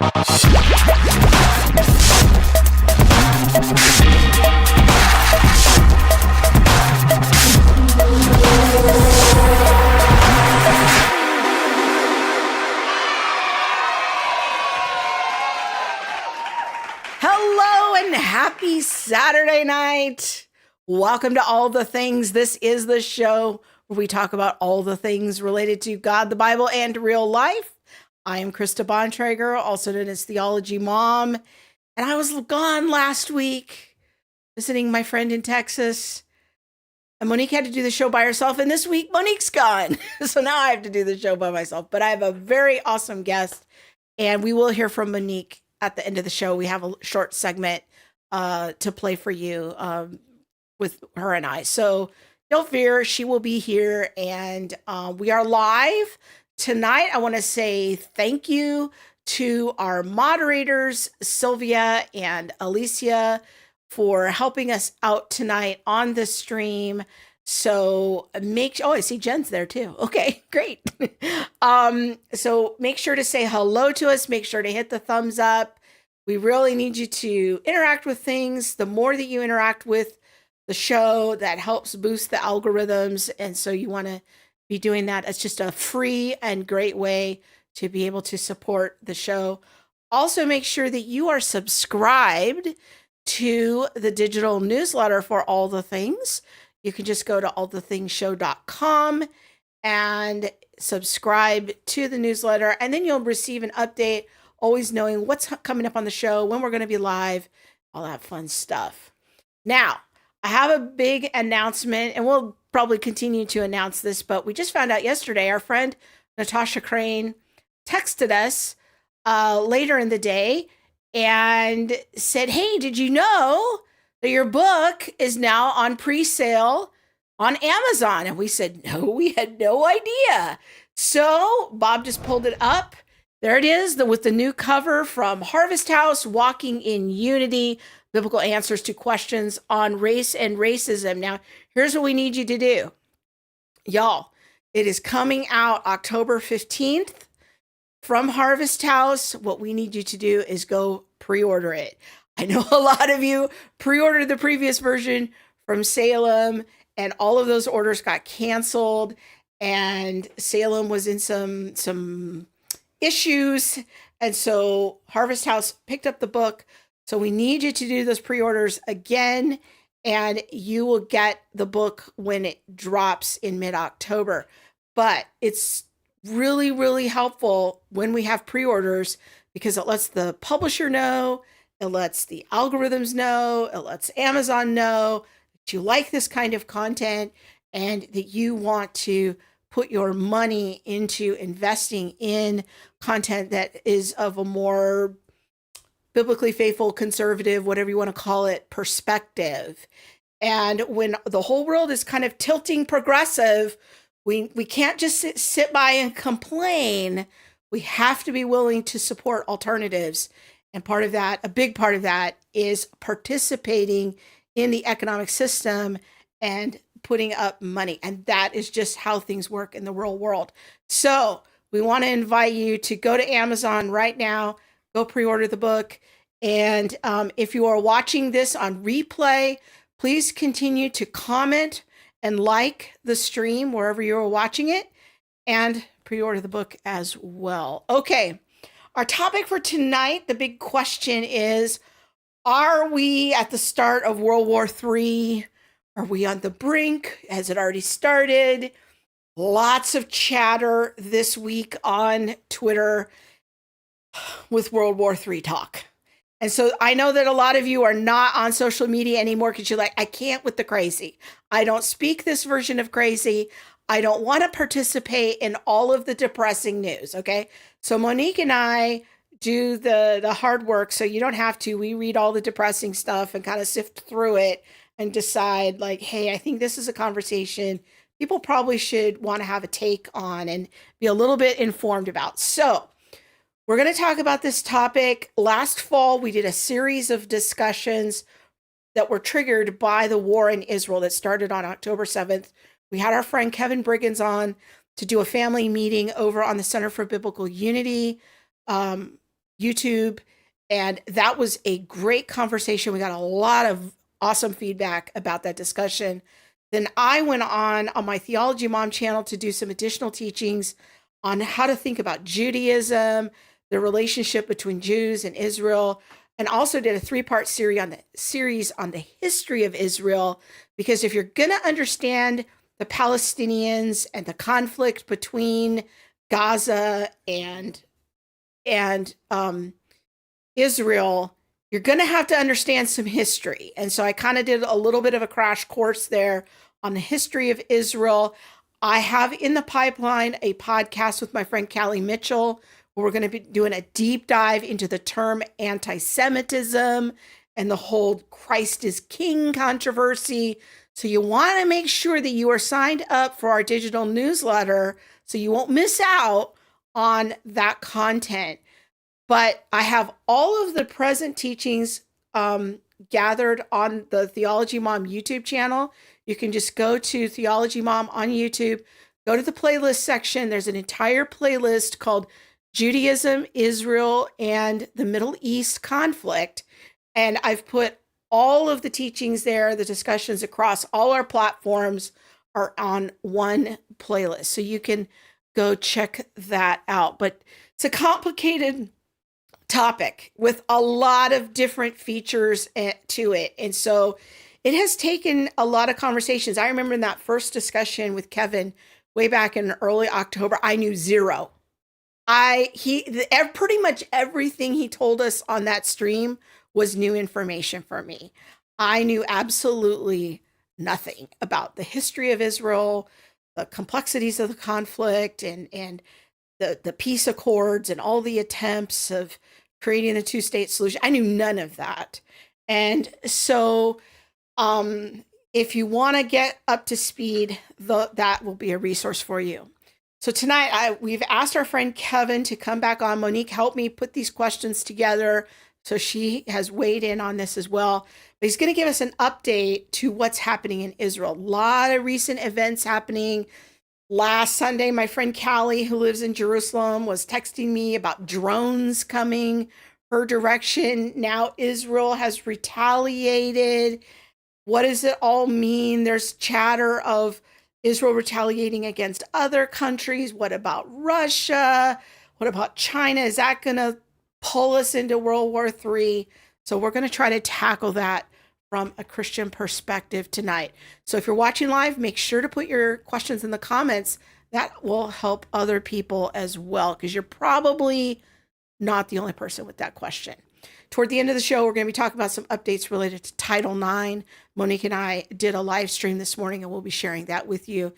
Hello and happy Saturday night. Welcome to All the Things. This is the show where we talk about all the things related to God, the Bible, and real life. I am Krista Bontrager, also known as Theology Mom. And I was gone last week visiting my friend in Texas. And Monique had to do the show by herself. And this week, Monique's gone. So now I have to do the show by myself. But I have a very awesome guest. And we will hear from Monique at the end of the show. We have a short segment to play for you with her and I. So don't fear, she will be here. And we are live tonight. I want to say thank you to our moderators, Sylvia and Alicia, for helping us out tonight on the stream. So I see Jen's there too. Okay, great. So make sure to say hello to us. Make sure to hit the thumbs up. We really need you to interact with things. The more that you interact with the show, that helps boost the algorithms. And so you want to be doing that. It's just a free and great way to be able to support the show. Also, make sure that you are subscribed to the digital newsletter for All the Things. You can just go to allthethingshow.com and subscribe to the newsletter, and then you'll receive an update, always knowing what's coming up on the show, when we're going to be live, all that fun stuff. Now, I have a big announcement, and we'll probably continue to announce this, but we just found out yesterday, our friend Natasha Crane texted us later in the day and said, hey, did you know that your book is now on pre-sale on Amazon? And we said, no, we had no idea. So Bob just pulled it up. There it is, with the new cover from Harvest House, Walking in Unity, Biblical Answers to Questions on Race and Racism. Now, here's what we need you to do. Y'all, it is coming out October 15th from Harvest House. What we need you to do is go pre-order it. I know a lot of you pre-ordered the previous version from Salem, and all of those orders got canceled, and Salem was in some issues, and so Harvest House picked up the book. So we need you to do those pre-orders again, and you will get the book when it drops in mid-October. But it's really, really helpful when we have pre-orders because it lets the publisher know, it lets the algorithms know, it lets Amazon know that you like this kind of content and that you want to put your money into investing in content that is of a more biblically faithful, conservative, whatever you want to call it, perspective. And when the whole world is kind of tilting progressive, we can't just sit by and complain. We have to be willing to support alternatives. And part of that, a big part of that, is participating in the economic system and putting up money. And that is just how things work in the real world. So we want to invite you to go to Amazon right now, go pre-order the book. And if you are watching this on replay, please continue to comment and like the stream wherever you're watching it, and pre-order the book as well. Okay, our topic for tonight, the big question is, are we at the start of World War III? Are we on the brink? Has it already started? Lots of chatter this week on Twitter with World War III talk. And so I know that a lot of you are not on social media anymore because you're like, I can't with the crazy. I don't speak this version of crazy. I don't want to participate in all of the depressing news. Okay. So Monique and I do the hard work. So you don't have to. We read all the depressing stuff and kind of sift through it and decide like, hey, I think this is a conversation people probably should want to have a take on and be a little bit informed about. So we're going to talk about this topic. Last fall, we did a series of discussions that were triggered by the war in Israel that started on October 7th. We had our friend Kevin Briggins on to do a family meeting over on the Center for Biblical Unity. YouTube. And that was a great conversation. We got a lot of awesome feedback about that discussion. Then I went on my Theology Mom channel to do some additional teachings on how to think about Judaism, the relationship between Jews and Israel, and also did a 3-part series on the history of Israel. Because if you're going to understand the Palestinians and the conflict between Gaza and Israel, you're going to have to understand some history. And so I kind of did a little bit of a crash course there on the history of Israel. I have in the pipeline a podcast with my friend Callie Mitchell, where we're going to be doing a deep dive into the term anti-Semitism and the whole Christ is King controversy. So you want to make sure that you are signed up for our digital newsletter so you won't miss out on that content. But I have all of the present teachings gathered on the Theology Mom YouTube channel. You can just go to Theology Mom on YouTube, go to the playlist section. There's an entire playlist called Judaism, Israel, and the Middle East Conflict. And I've put all of the teachings there. The discussions across all our platforms are on one playlist. So you can go check that out. But it's a complicated topic with a lot of different features to it. And so it has taken a lot of conversations. I remember in that first discussion with Kevin way back in early October, I knew zero. Pretty much everything he told us on that stream was new information for me. I knew absolutely nothing about the history of Israel, the complexities of the conflict, and the peace accords and all the attempts of creating a 2-state solution. I knew none of that. And so if you want to get up to speed, that will be a resource for you. So tonight, we've asked our friend Kevin to come back on. Monique helped me put these questions together. So she has weighed in on this as well. But he's going to give us an update to what's happening in Israel. A lot of recent events happening. Last Sunday, my friend Callie, who lives in Jerusalem, was texting me about drones coming her direction. Now Israel has retaliated. What does it all mean? There's chatter of Israel retaliating against other countries. What about Russia? What about China? Is that going to pull us into World War III? So we're going to try to tackle that from a Christian perspective tonight. So if you're watching live, make sure to put your questions in the comments. That will help other people as well, because you're probably not the only person with that question. Toward the end of the show, we're going to be talking about some updates related to Title IX. Monique and I did a live stream this morning, and we'll be sharing that with you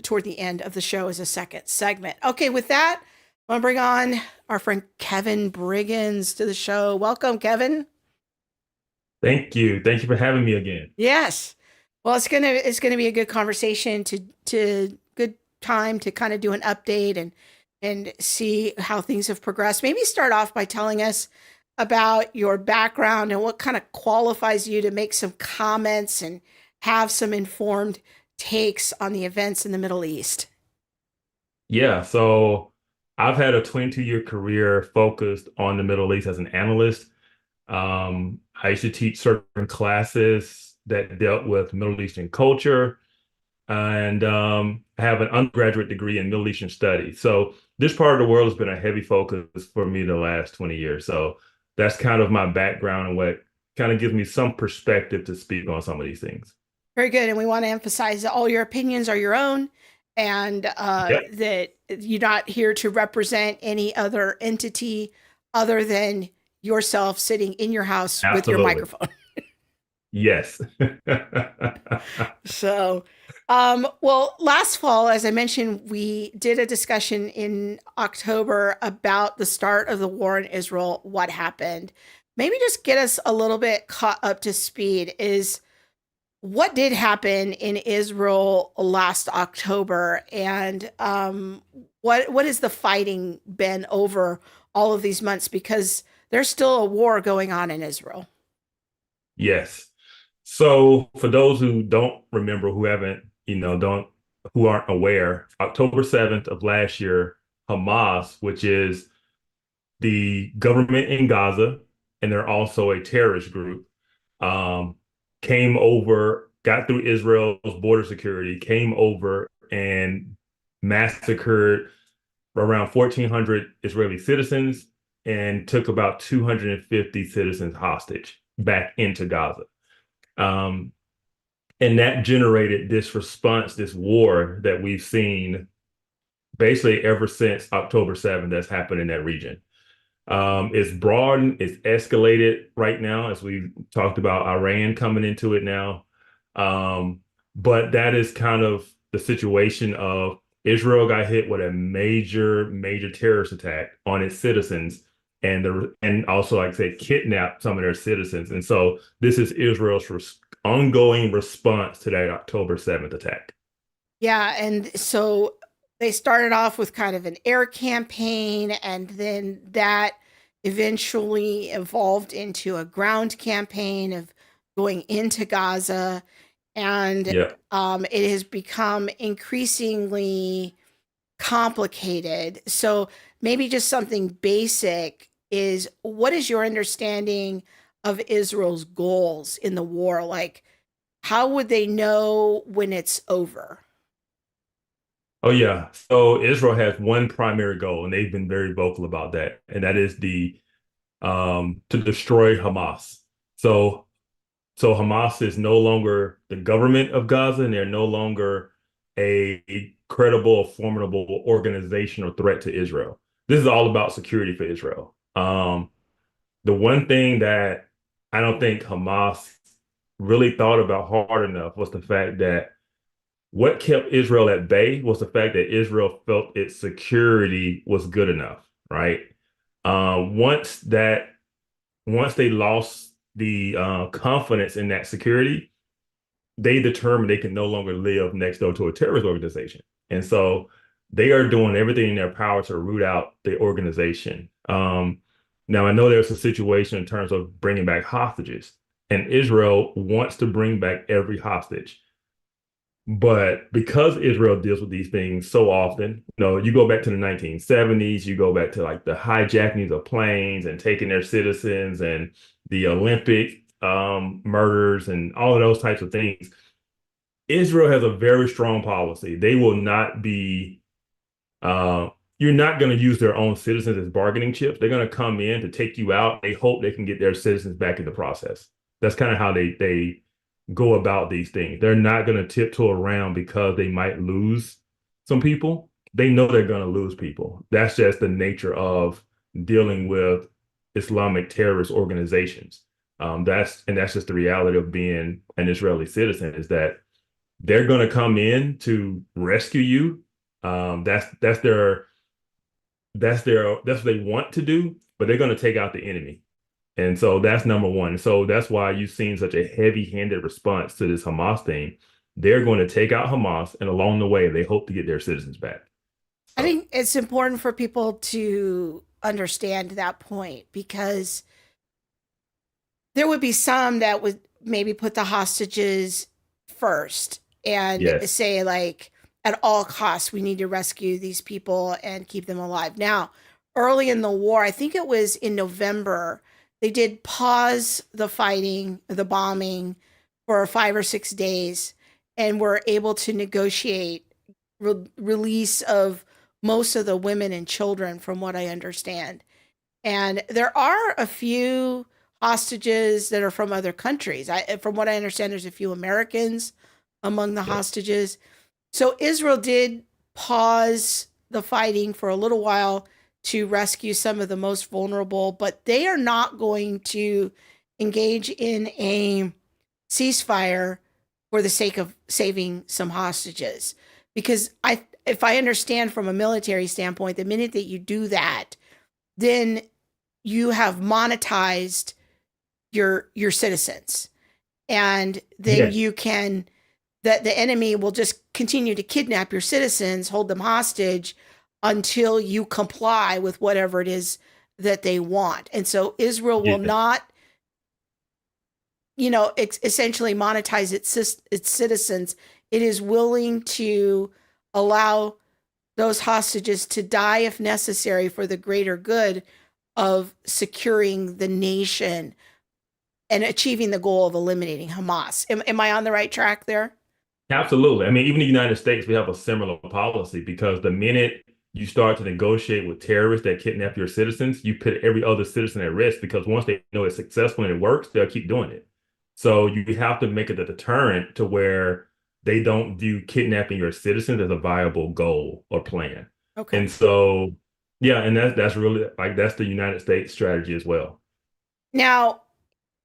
toward the end of the show as a second segment. Okay, with that, I'm going to bring on our friend Kevin Briggins to the show. Welcome, Kevin. Thank you. Thank you for having me again. Yes. Well, it's gonna be a good conversation to good time to kind of do an update and see how things have progressed. Maybe start off by telling us about your background and what kind of qualifies you to make some comments and have some informed takes on the events in the Middle East. Yeah, so I've had a 22-year career focused on the Middle East as an analyst. I used to teach certain classes that dealt with Middle Eastern culture, and I have an undergraduate degree in Middle Eastern studies. So this part of the world has been a heavy focus for me the last 20 years. So that's kind of my background and what kind of gives me some perspective to speak on some of these things. Very good. And we want to emphasize that all your opinions are your own, and that you're not here to represent any other entity other than yourself sitting in your house with your microphone. Yes. So, well, last fall, as I mentioned, we did a discussion in October about the start of the war in Israel, what happened. Maybe just get us a little bit caught up to speed is what did happen in Israel last October, and what has the fighting been over all of these months? Because there's still a war going on in Israel. Yes. So for those who don't remember, who haven't, who aren't aware, October 7th of last year, Hamas, which is the government in Gaza, and they're also a terrorist group, um, came over, got through Israel's border security, came over and massacred around 1,400 Israeli citizens and took about 250 citizens hostage back into Gaza. Um, and that generated this response, this war that we've seen basically ever since October 7th that's happened in that region. It's broadened, it's escalated right now, as we talked about Iran coming into it now. But that is kind of the situation of Israel got hit with a major, major terrorist attack on its citizens, and also, like I said, kidnapped some of their citizens. And so this is Israel's ongoing response to that October 7th attack. Yeah, and so they started off with kind of an air campaign, and then that eventually evolved into a ground campaign of going into Gaza, and Yeah. it has become increasingly complicated. So maybe just something basic is, what is your understanding of Israel's goals in the war? Like, how would they know when it's over? Oh yeah. So Israel has one primary goal, and they've been very vocal about that, and that is the to destroy Hamas. So so Hamas is no longer the government of Gaza, and they're no longer a credible, formidable organization or threat to Israel. This is all about security for Israel. The one thing that I don't think Hamas really thought about hard enough was the fact that what kept Israel at bay was the fact that Israel felt its security was good enough, right? Once that once they lost the confidence in that security, they determined they can no longer live next door to a terrorist organization. And so they are doing everything in their power to root out the organization. Now, I know there's a situation in terms of bringing back hostages, and Israel wants to bring back every hostage. But because Israel deals with these things so often, you go back to the 1970s, you go back to like the hijackings of planes and taking their citizens and the Olympic murders and all of those types of things. Israel has a very strong policy. They will not be, you're not going to use their own citizens as bargaining chips. They're going to come in to take you out. They hope they can get their citizens back in the process. That's kind of how they go about these things. They're not going to tiptoe around because they might lose some people. They know they're going to lose people. That's just the nature of dealing with Islamic terrorist organizations. That's just the reality of being an Israeli citizen, is that they're going to come in to rescue you. That's what they want to do, but they're going to take out the enemy. And so that's number one. So that's why you've seen such a heavy-handed response to this Hamas thing. They're going to take out Hamas, and along the way, they hope to get their citizens back. I So, think it's important for people to understand that point, because there would be some that would maybe put the hostages first and yes, say, like, at all costs, we need to rescue these people and keep them alive. Now, early in the war, I think it was in November, they did pause the fighting, the bombing for 5 or 6 days, and were able to negotiate release of most of the women and children, from what I understand. And there are a few hostages that are from other countries. From what I understand, there's a few Americans among the yep, hostages. So Israel did pause the fighting for a little while to rescue some of the most vulnerable, but they are not going to engage in a ceasefire for the sake of saving some hostages. Because if I understand from a military standpoint, the minute that you do that, then you have monetized your citizens, and then yes, you can, the enemy will just continue to kidnap your citizens, hold them hostage until you comply with whatever it is that they want. And so Israel will yes, not, essentially monetize its citizens. It is willing to allow those hostages to die if necessary for the greater good of securing the nation and achieving the goal of eliminating Hamas. Am I on the right track there? Absolutely. I mean, even the United States, we have a similar policy because the minute you start to negotiate with terrorists that kidnap your citizens, you put every other citizen at risk because once they know it's successful and it works, they'll keep doing it. So you have to make it a deterrent to where they don't view kidnapping your citizens as a viable goal or plan. Okay. And so, yeah, and that's really like that's the United States strategy as well. Now,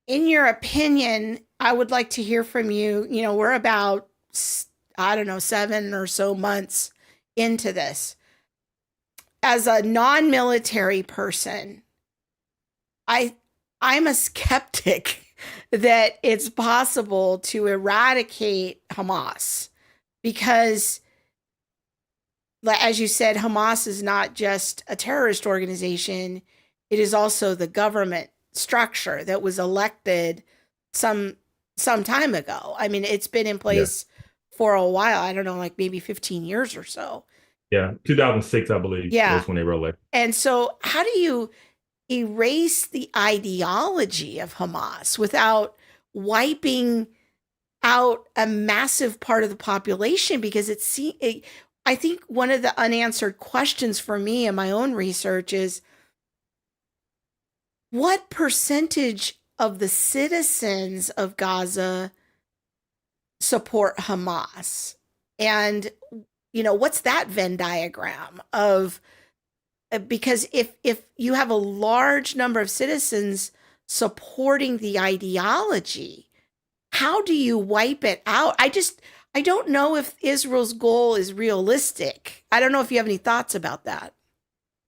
in your opinion, I would like to hear from you. You know, we're about, I don't know, 7 or so months into this. As a non-military person, I I'm a skeptic that it's possible to eradicate Hamas because, as you said, Hamas is not just a terrorist organization, it is also the government structure that was elected some some time ago. I mean, it's been in Yeah. place for a while. I don't know, like maybe 15 years or so. Yeah. 2006, I believe, Yeah. was when they were elected. And so how do you erase the ideology of Hamas without wiping out a massive part of the population? Because I think one of the unanswered questions for me in my own research is what percentage of the citizens of Gaza support Hamas? And, what's that Venn diagram of, because if you have a large number of citizens supporting the ideology, how do you wipe it out? I don't know if Israel's goal is realistic. I don't know if you have any thoughts about that.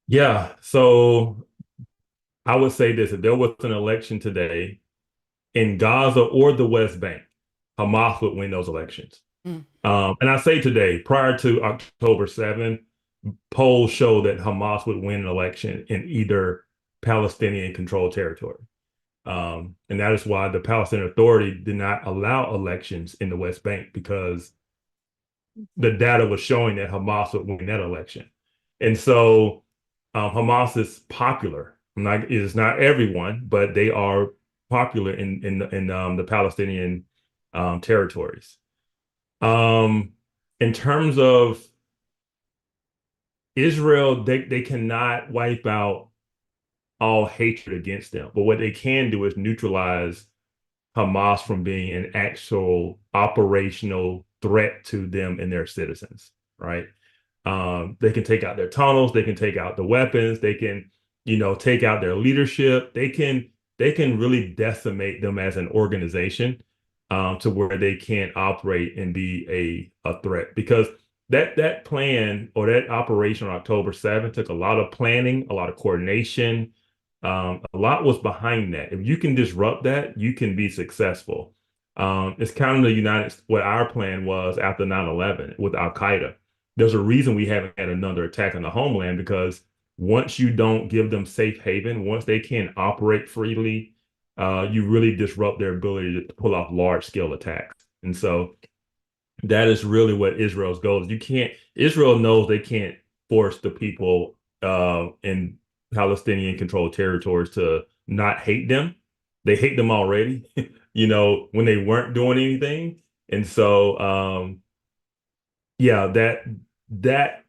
Yeah. So I would say this, if there was an election today in Gaza or the West Bank, Hamas would win those elections. Mm. And I say today, prior to October 7th, polls show that Hamas would win an election in either Palestinian controlled territory. And that is why the Palestinian Authority did not allow elections in the West Bank because the data was showing that Hamas would win that election. And so Hamas is popular. It's not everyone, but they are popular in the Palestinian territories. In terms of Israel, they cannot wipe out all hatred against them. But what they can do is neutralize Hamas from being an actual operational threat to them and their citizens, right? They can take out their tunnels, they can take out the weapons, they can, take out their leadership. They can really decimate them as an organization to where they can't operate and be a threat. Because that plan or that operation on October 7th took a lot of planning, a lot of coordination. A lot was behind that. If you can disrupt that, you can be successful. It's kind of what our plan was after 9/11 with Al Qaeda. There's a reason we haven't had another attack on the homeland because once you don't give them safe haven, once they can't operate freely, you really disrupt their ability to pull off large scale attacks. And so that is really what Israel's goal is. Israel knows they can't force the people in Palestinian controlled territories to not hate them. They hate them already, when they weren't doing anything. And so, yeah, that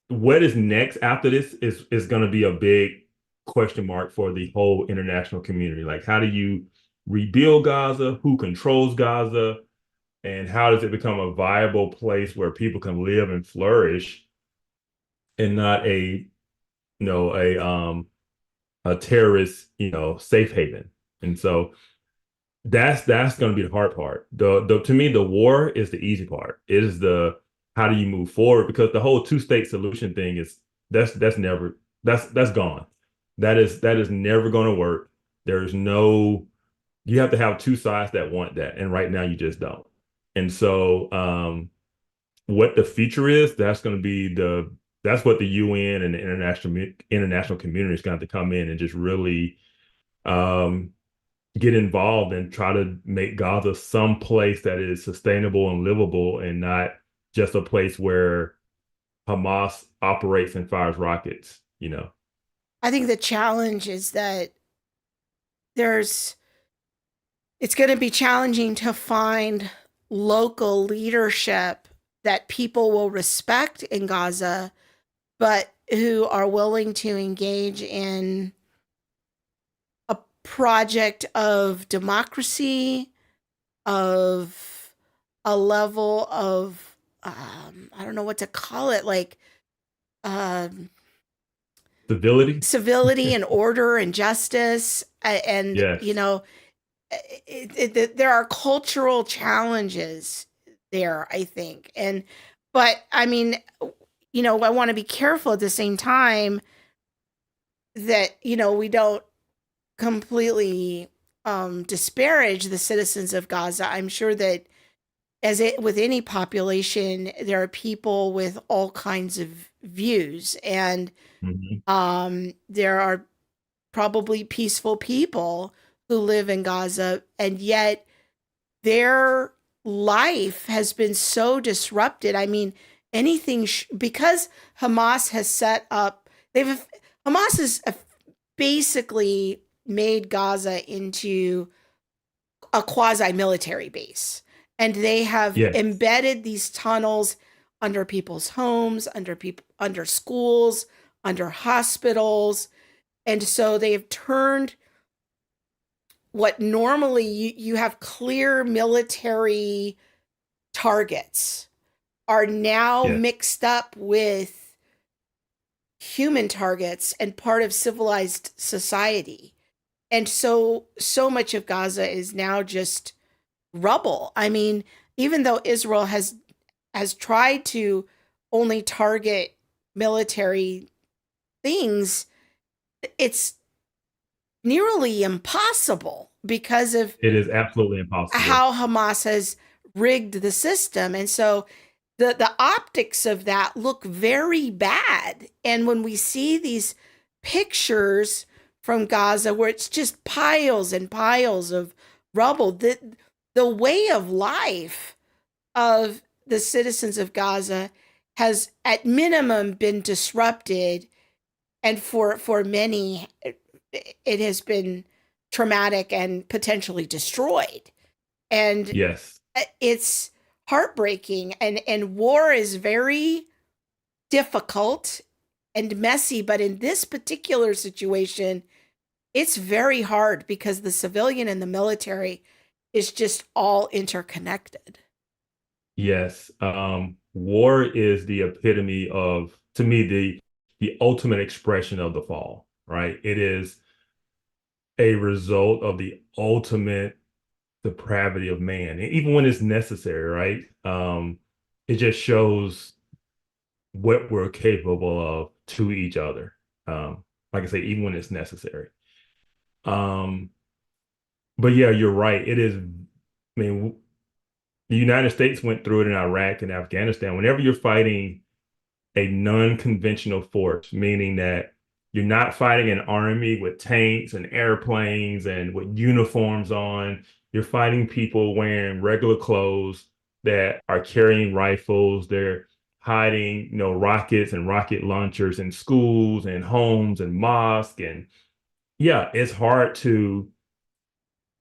what is next after this is going to be a big question mark for the whole international community. Like, how do you rebuild Gaza? Who controls Gaza? And how does it become a viable place where people can live and flourish and not a terrorist, safe haven? And so that's going to be the hard part. The to me, the war is the easy part. It is the how do you move forward? Because the whole two-state solution thing that's gone. That is never going to work. There's no You have to have two sides that want that, and right now you just don't. And so what the future is, that's going to be that's what the UN and the international community is going to have to come in and just really get involved and try to make Gaza some place that is sustainable and livable and not just a place where Hamas operates and fires rockets. I think the challenge is that there's it's going to be challenging to find local leadership that people will respect in Gaza, but who are willing to engage in a project of democracy, of a level of, I don't know what to call it, like um, Civility. civility and order and justice. And, Yes. there are cultural challenges there, I think. But I mean, I want to be careful at the same time that, we don't completely disparage the citizens of Gaza. I'm sure that with any population, there are people with all kinds of views, and Mhm. there are probably peaceful people who live in Gaza, and yet their life has been so disrupted. I mean, because Hamas has set up, Hamas has basically made Gaza into a quasi military base. And they have Yes. embedded these tunnels under people's homes, under schools, under hospitals. And so they've turned what normally you have clear military targets are now Yes. mixed up with human targets and part of civilized society. And so much of Gaza is now just rubble. I mean, even though Israel has tried to only target military things, it's nearly impossible because of It is absolutely impossible. how Hamas has rigged the system. And so the optics of that look very bad. And when we see these pictures from Gaza where it's just piles and piles of rubble, the way of life of the citizens of Gaza has at minimum been disrupted, and for many it has been traumatic and potentially destroyed. And Yes. it's heartbreaking, and war is very difficult and messy, but in this particular situation it's very hard because the civilian and the military is just all interconnected. Yes. War is the epitome of, to me, the ultimate expression of the fall, right? It is a result of the ultimate depravity of man, and even when it's necessary, right? It just shows what we're capable of to each other. Like I say, even when it's necessary. Um, but yeah, you're right. It is, I mean, the United States went through it in Iraq and Afghanistan. Whenever you're fighting a non-conventional force, meaning that you're not fighting an army with tanks and airplanes and with uniforms on. You're fighting people wearing regular clothes that are carrying rifles. They're hiding, rockets and rocket launchers in schools and homes and mosques. And yeah, it's hard to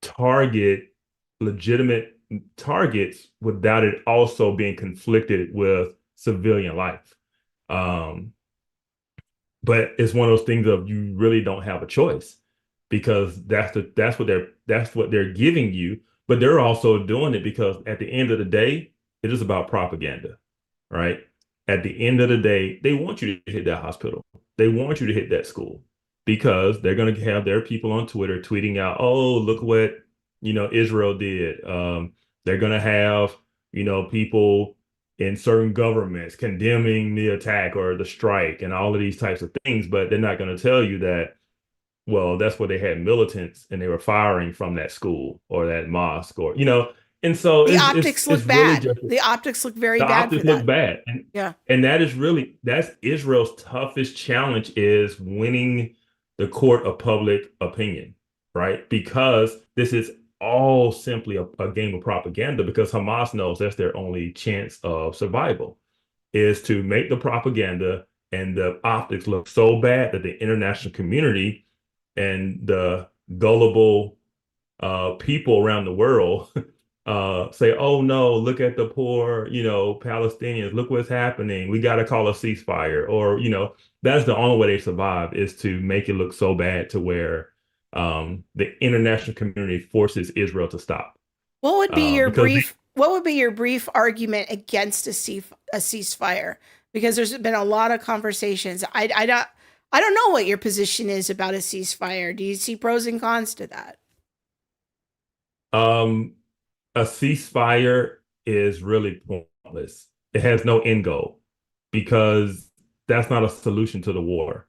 target legitimate targets without it also being conflicted with civilian life. Um, but it's one of those things of you really don't have a choice because that's what they're giving you, but they're also doing it because at the end of the day, it is about propaganda, right? At the end of the day, they want you to hit that hospital. They want you to hit that school because they're going to have their people on Twitter tweeting out, "Oh, look what, Israel did." They're going to have, people in certain governments condemning the attack or the strike and all of these types of things, but they're not going to tell you that, well, that's where they had militants and they were firing from that school or that mosque or, and so The it's optics it's it's look really bad. just The optics look very the bad for optics look that. bad. And Yeah. and that's Israel's toughest challenge is winning the court of public opinion, right? Because this is all simply a game of propaganda because Hamas knows that's their only chance of survival is to make the propaganda and the optics look so bad that the international community and the gullible people around the world say, oh no, look at the poor, Palestinians, look what's happening. We got to call a ceasefire. Or, that's the only way they survive, is to make it look so bad to where the international community forces Israel to stop. What would be your Because brief argument against a ceasefire? Because there's been a lot of conversations. I don't know what your position is about a ceasefire. Do you see pros and cons to that? um, a ceasefire is really pointless. It has no end goal because that's not a solution to the war.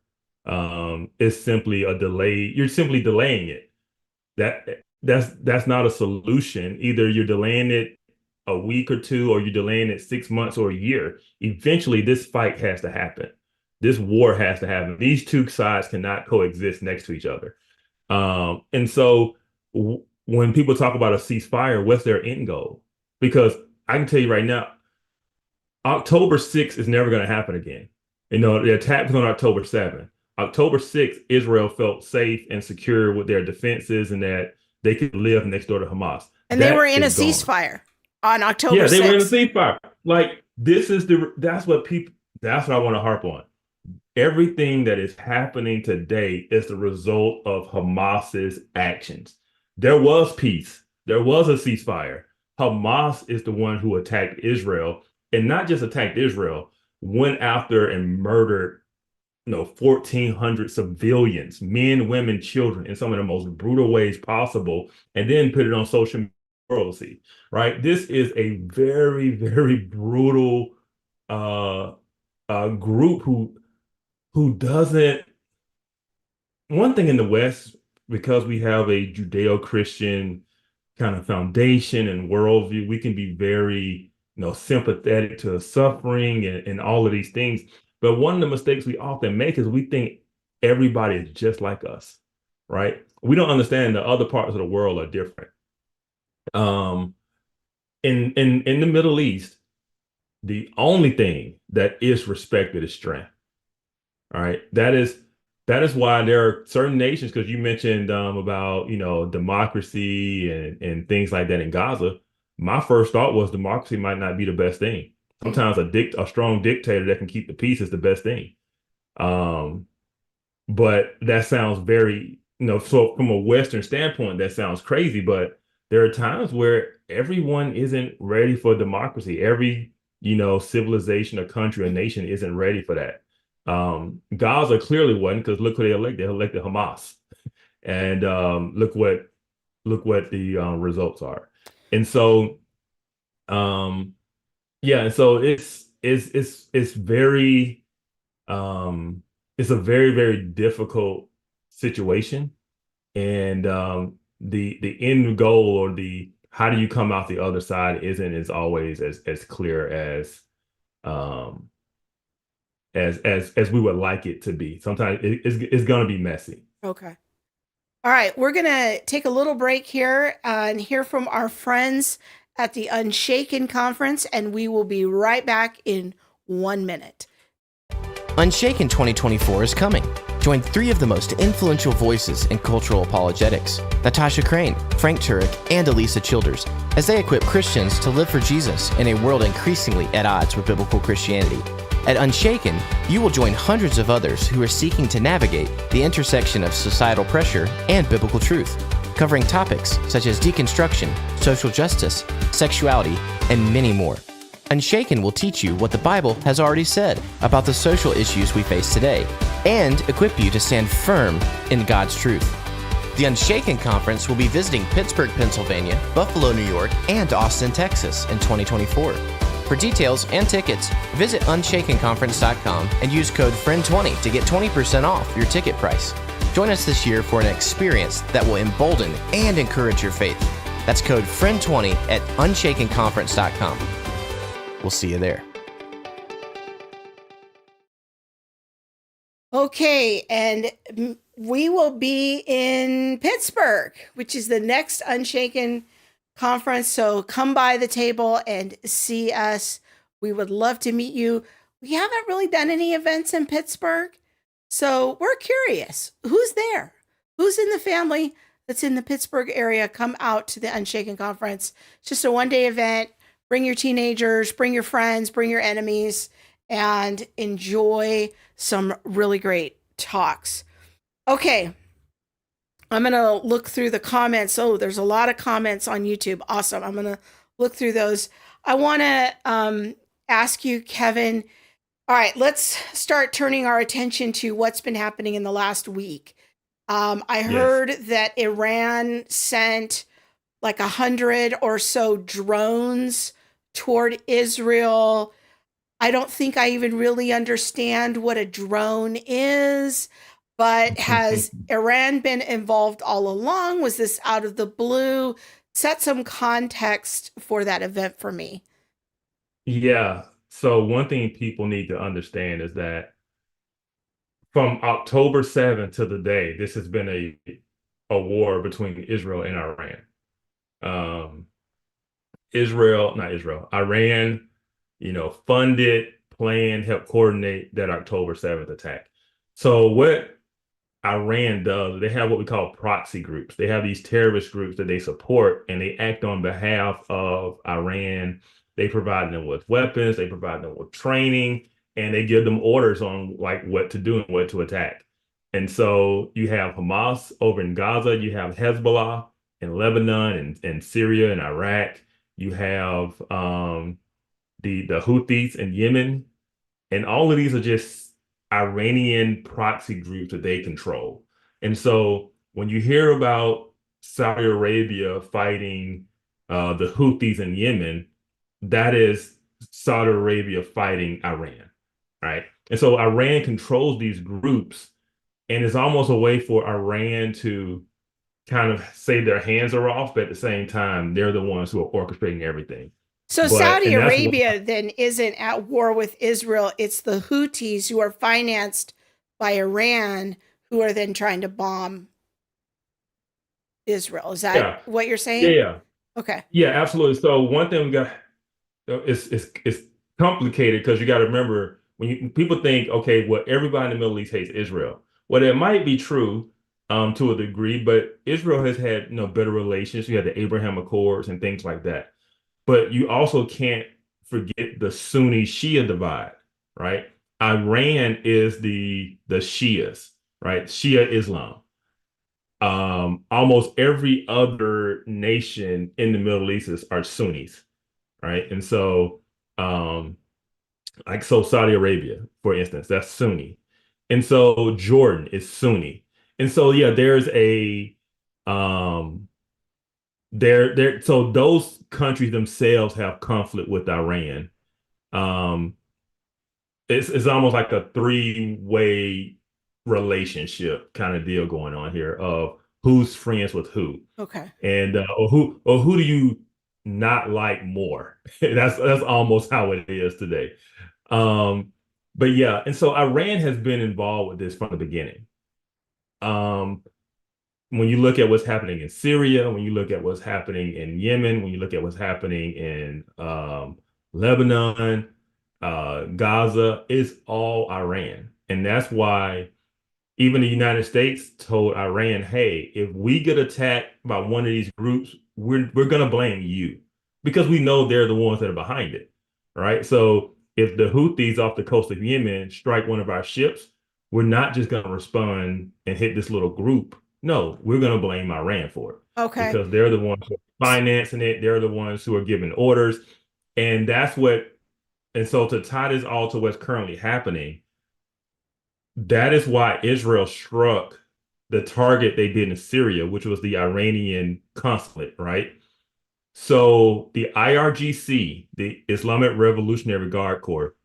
It's simply a delay. You're simply delaying it. That's not a solution. Either you're delaying it a week or two, or you're delaying it 6 months or a year. Eventually, this fight has to happen. This war has to happen. These two sides cannot coexist next to each other. And so when people talk about a ceasefire, what's their end goal? Because I can tell you right now, October 6th is never going to happen again. The attack was on October 7th. October 6th, Israel felt safe and secure with their defenses and that they could live next door to Hamas. And they were in a ceasefire on October 6th. Yeah, they were in a ceasefire. Like, that's what I want to harp on. Everything that is happening today is the result of Hamas's actions. There was peace. There was a ceasefire. Hamas is the one who attacked Israel, and not just attacked Israel, went after and murdered 1,400 civilians, men, women, children, in some of the most brutal ways possible, and then put it on social media, right? This is a very, very brutal group who doesn't. One thing in the West, because we have a Judeo-Christian kind of foundation and worldview, we can be very, sympathetic to suffering and all of these things. But one of the mistakes we often make is we think everybody is just like us, right? We don't understand that other parts of the world are different. In the Middle East, the only thing that is respected is strength. All right. That is why there are certain nations, because you mentioned about, democracy and things like that in Gaza. My first thought was democracy might not be the best thing. Sometimes a strong dictator that can keep the peace is the best thing. But that sounds very, so from a Western standpoint, that sounds crazy. But there are times where everyone isn't ready for democracy. Every, civilization, a country, a nation isn't ready for that. Gaza clearly wasn't, because look who they elected. They elected Hamas, and look what the results are. And so, yeah, and so it's very it's a very, very difficult situation, and the end goal, or the how do you come out the other side, isn't as always as clear as we would like it to be. Sometimes it's going to be messy. Okay. All right. We're going to take a little break here and hear from our friends at the Unshaken conference, and we will be right back in 1 minute. Unshaken 2024 is coming. Join 3 of the most influential voices in cultural apologetics, Natasha Crane, Frank Turek, and Elisa Childers, as they equip Christians to live for Jesus in a world increasingly at odds with biblical Christianity. At Unshaken, you will join hundreds of others who are seeking to navigate the intersection of societal pressure and biblical truth, covering topics such as deconstruction, social justice, sexuality, and many more. Unshaken will teach you what the Bible has already said about the social issues we face today, and equip you to stand firm in God's truth. The Unshaken Conference will be visiting Pittsburgh, Pennsylvania, Buffalo, New York, and Austin, Texas in 2024. For details and tickets, visit unshakenconference.com and use code FRIEND20 to get 20% off your ticket price. Join us this year for an experience that will embolden and encourage your faith. That's code FRIEND20 at unshakenconference.com. We'll see you there. Okay, and we will be in Pittsburgh, which is the next Unshaken conference. So come by the table and see us. We would love to meet you. we haven't really done any events in Pittsburgh. So we're curious. Who's there? Who's in the family that's in the Pittsburgh area? Come out to the Unshaken Conference. It's just a one-day event. Bring your teenagers, bring your friends, bring your enemies, and enjoy some really great talks. Okay. I'm going to look through the comments. Oh, there's a lot of comments on YouTube. Awesome. I'm going to look through those. I want to ask you, Kevin. All right, let's start turning our attention to what's been happening in the last week. I heard that Iran sent like 100 or so drones toward Israel. I don't think I even really understand what a drone is, but has Iran been involved all along? Was this out of the blue? Set some context for that event for me. Yeah. So one thing people need to understand is that from October 7th to the day, this has been a war between Israel and Iran. Iran, funded, planned, helped coordinate that October 7th attack. So what Iran does, they have what we call proxy groups. They have these terrorist groups that they support, and they act on behalf of Iran. They provide them with weapons, they provide them with training, and they give them orders on like what to do and what to attack. And so you have Hamas over in Gaza, you have Hezbollah in Lebanon and Syria and Iraq. You have the Houthis in Yemen, and all of these are just Iranian proxy groups that they control. And so when you hear about Saudi Arabia fighting the Houthis in Yemen, that is Saudi Arabia fighting Iran, right? And so Iran controls these groups, and it's almost a way for Iran to kind of say their hands are off, but at the same time, they're the ones who are orchestrating everything. So Saudi Arabia then isn't at war with Israel. It's the Houthis who are financed by Iran who are then trying to bomb Israel. Is that what you're saying? Yeah. Okay. Yeah, absolutely. So one thing we got, it's complicated because you got to remember when people think, okay, well, everybody in the Middle East hates Israel. Well, it might be true to a degree, but Israel has had better relations. You had the Abraham Accords and things like that. But you also can't forget the Sunni Shia divide, right? Iran is the Shias, right? Shia Islam. Almost every other nation in the Middle East are Sunnis, right? And so, so Saudi Arabia, for instance, that's Sunni. And so Jordan is Sunni. And so, yeah, there's so those countries themselves have conflict with Iran. It's almost like a three-way relationship kind of deal going on here of who's friends with who. Okay. And or who do you not like more? That's almost how it is today. But yeah, and so Iran has been involved with this from the beginning. When you look at what's happening in Syria, when you look at what's happening in Yemen, when you look at what's happening in Lebanon, Gaza, it's all Iran. And that's why even the United States told Iran, hey, if we get attacked by one of these groups, we're going to blame you because we know they're the ones that are behind it, right? So if the Houthis off the coast of Yemen strike one of our ships, we're not just going to respond and hit this little group. No, we're going to blame Iran for it. Okay. Because they're the ones who are financing it. They're the ones who are giving orders. And so to tie this all to what's currently happening, that is why Israel struck the target they did in Syria, which was the Iranian consulate, right? So the IRGC, the Islamic Revolutionary Guard Corps,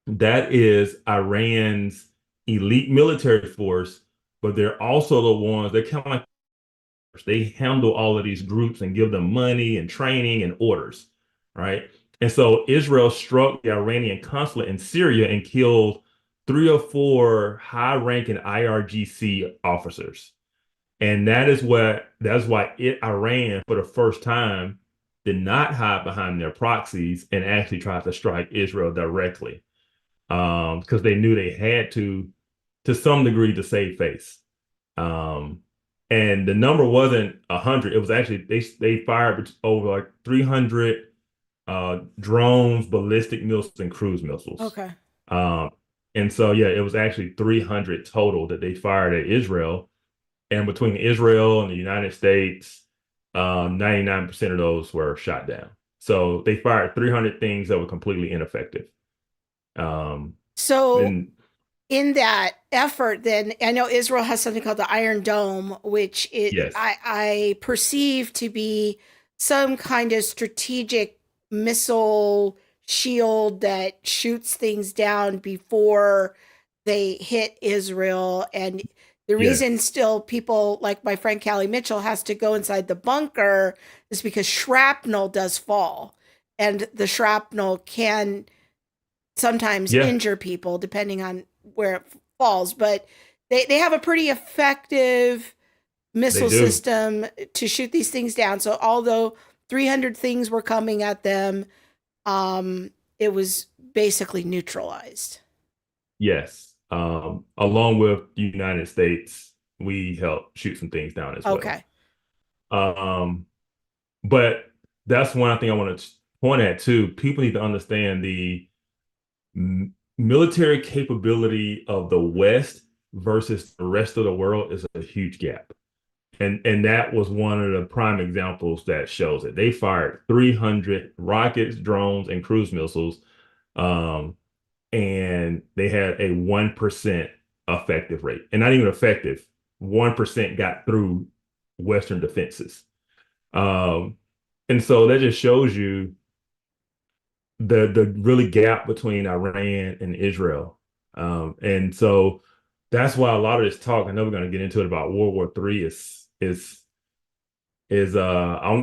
that is Iran's elite military force, but they're also the ones, they're kind of like, they handle all of these groups and give them money and training and orders, right? And so Israel struck the Iranian consulate in Syria and killed 3 or 4 high-ranking IRGC officers. And that's why Iran, for the first time, did not hide behind their proxies and actually tried to strike Israel directly. because they knew they had to some degree, to save face. Um, and the number wasn't 100. It was actually they fired over like 300 drones, ballistic missiles, and cruise missiles. Okay. Um, and so yeah, it was actually 300 total that they fired at Israel. And between Israel and the United States, 99% of those were shot down. So they fired 300 things that were completely ineffective. So And in that effort, then I know Israel has something called the Iron Dome, which yes, I perceive to be some kind of strategic missile shield that shoots things down before they hit Israel. And the yes, reason still people like my friend Callie Mitchell has to go inside the bunker is because shrapnel does fall. And the shrapnel can sometimes yeah, injure people depending on where it falls, but they have a pretty effective they missile do. system to shoot these things down. So although 300 things were coming at them, it was basically neutralized. Yes. Along with the United States, we helped shoot some things down as well. Okay. Um, but that's one thing I want to point at too. People need to understand the military capability of the West versus the rest of the world is a huge gap. And that was one of the prime examples that shows it. They fired 300 rockets, drones, and cruise missiles, and they had a 1% effective rate. And not even effective, 1% got through Western defenses. Um, and so that just shows you the really gap between Iran and Israel. And so that's why a lot of this talk, I know we're going to get into it, about World War III is I'm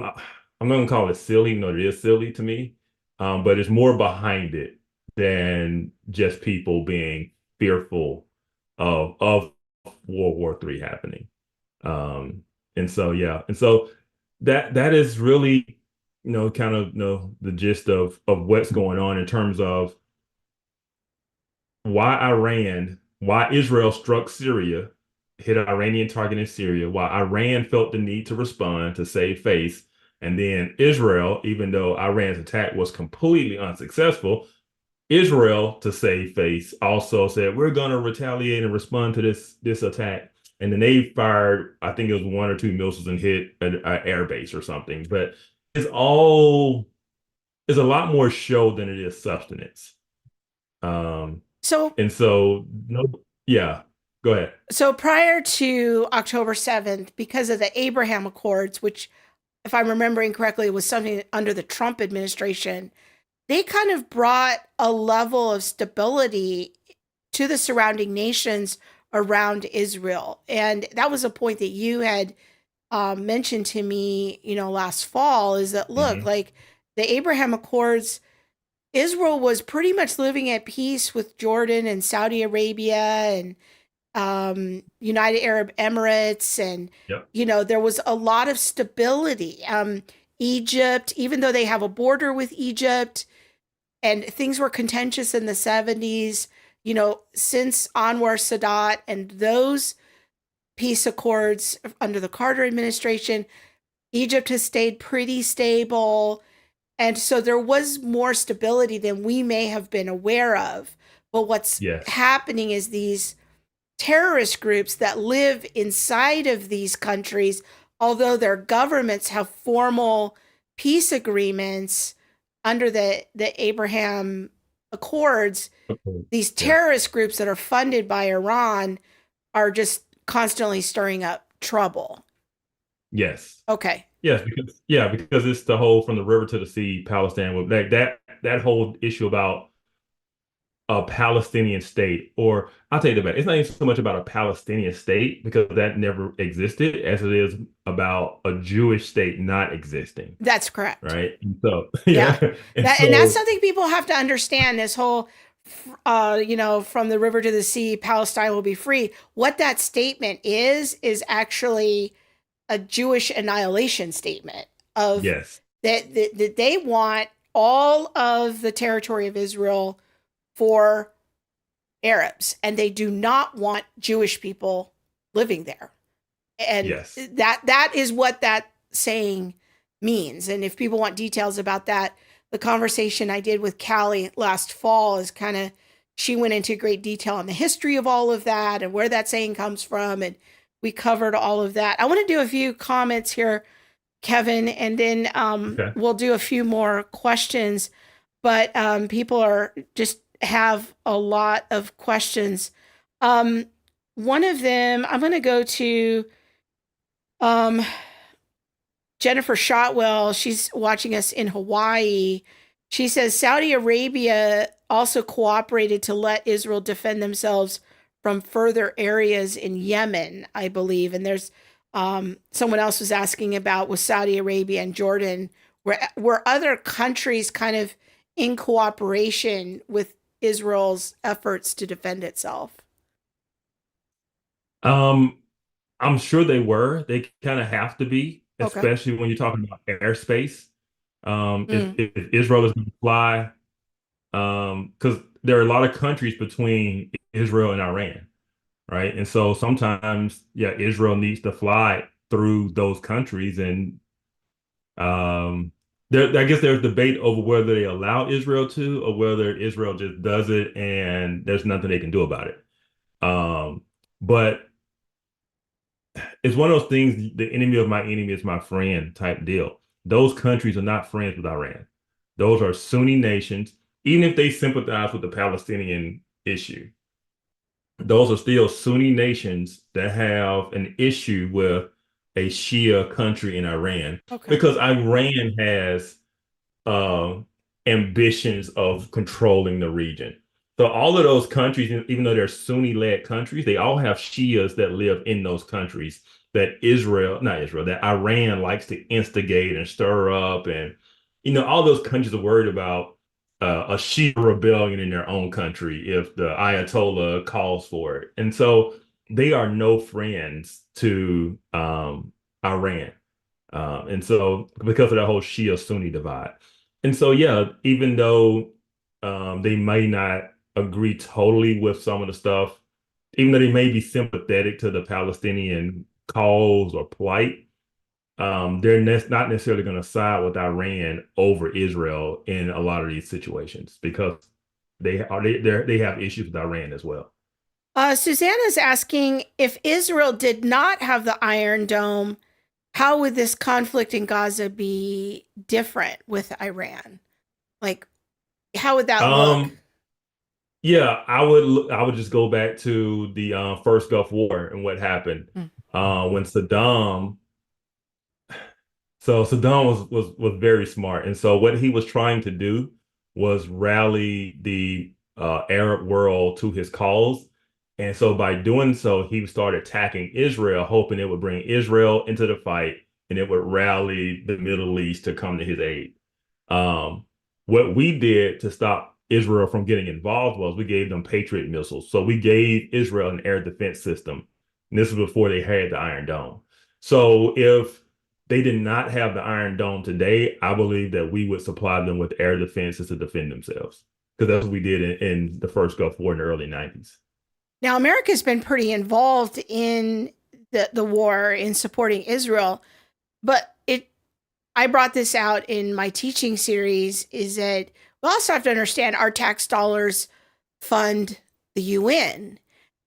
not gonna call it silly, no, it is silly to me. But there's more behind it than just people being fearful of World War III happening. And so yeah, and so that is really, kind of, the gist of what's going on in terms of why Israel struck Syria, hit an Iranian target in Syria, why Iran felt the need to respond to save face. And then Israel, even though Iran's attack was completely unsuccessful, Israel, to save face, also said, we're going to retaliate and respond to this attack. And then they fired, I think it was 1 or 2 missiles and hit an air base or something. But it's a lot more show than it is substance. So And so, no, yeah, go ahead. so prior to October 7th, because of the Abraham Accords, which if I'm remembering correctly was something under the Trump administration, they kind of brought a level of stability to the surrounding nations around Israel. And that was a point that you had mentioned to me, last fall, is that look, Hmm. like the Abraham Accords, Israel was pretty much living at peace with Jordan and Saudi Arabia and United Arab Emirates. And, Yep. there was a lot of stability. Egypt, even though they have a border with Egypt, and things were contentious in the 70s, since Anwar Sadat and those peace accords under the Carter administration, Egypt has stayed pretty stable. And so there was more stability than we may have been aware of. But what's Yes. happening is these terrorist groups that live inside of these countries, although their governments have formal peace agreements under the Abraham Accords, Okay. these Yeah. terrorist groups that are funded by Iran are just constantly stirring up trouble. Yes. Okay. Yes, because it's the whole from the river to the sea, Palestine, with that whole issue about a Palestinian state, or I'll tell you that it's not even so much about a Palestinian state because that never existed as it is about a Jewish state not existing, That's correct. right? And so Yeah. yeah, and And that's so something people have to understand, this whole from the river to the sea, Palestine will be free. What that statement is actually a Jewish annihilation statement of yes, that they want all of the territory of Israel for Arabs, and they do not want Jewish people living there. And Yes. that is what that saying means. And if people want details about that, the conversation I did with Callie last fall is kind of, she went into great detail on the history of all of that and where that saying comes from. And we covered all of that. I want to do a few comments here, Kevin, and then Okay. we'll do a few more questions. But people are just have a lot of questions. One of them, I'm going to go to Jennifer Shotwell. She's watching us in Hawaii. She says Saudi Arabia also cooperated to let Israel defend themselves from further areas in Yemen, I believe. And there's someone else was asking about with Saudi Arabia and Jordan, were other countries kind of in cooperation with Israel's efforts to defend itself? I'm sure they were. They kind of have to be, Okay. especially when you're talking about airspace. Mm. If Israel is going to fly, because there are a lot of countries between Israel and Iran, right? And so sometimes, yeah, Israel needs to fly through those countries, and I guess there's debate over whether they allow Israel to, or whether Israel just does it and there's nothing they can do about it. But it's one of those things, the enemy of my enemy is my friend type deal. Those countries are not friends with Iran. Those are Sunni nations, even if they sympathize with the Palestinian issue. Those are still Sunni nations that have an issue with a Shia country in Iran, Okay. because Iran has uh, ambitions of controlling the region. So all of those countries, even though they're Sunni-led countries, they all have Shias that live in those countries that that Iran likes to instigate and stir up. And, all those countries are worried about a Shia rebellion in their own country if the Ayatollah calls for it. And so they are no friends to Iran. And so because of that whole Shia Sunni divide. And so, yeah, even though they may not agree totally with some of the stuff, even though they may be sympathetic to the Palestinian cause or plight, they're not necessarily going to side with Iran over Israel in a lot of these situations, because they have issues with Iran as well. Susanna's asking, if Israel did not have the Iron Dome, how would this conflict in Gaza be different with Iran? Like, how would that look? Yeah, I would just go back to the first Gulf War and what happened Mm. when Saddam. So Saddam was very smart, and so what he was trying to do was rally the Arab world to his cause. And so by doing so, he started attacking Israel, hoping it would bring Israel into the fight and it would rally the Middle East to come to his aid. Um, what we did to stop Israel from getting involved was we gave them Patriot missiles. So we gave Israel an air defense system. And this was before they had the Iron Dome. So if they did not have the Iron Dome today, I believe that we would supply them with air defenses to defend themselves, because that's what we did in the first Gulf War in the early 90s. Now, America's been pretty involved in the war in supporting Israel, but I brought this out in my teaching series, is that we also have to understand our tax dollars fund the UN,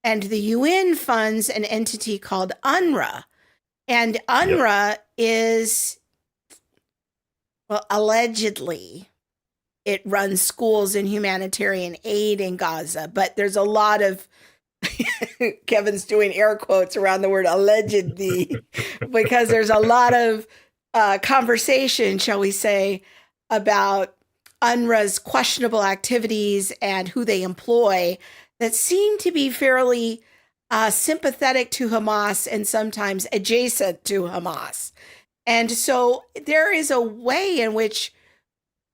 and the UN funds an entity called UNRWA. And UNRWA is, well, allegedly, it runs schools and humanitarian aid in Gaza, but there's a lot of Kevin's doing air quotes around the word allegedly, because there's a lot of conversation, shall we say, about UNRWA's questionable activities and who they employ that seem to be fairly sympathetic to Hamas and sometimes adjacent to Hamas. And so there is a way in which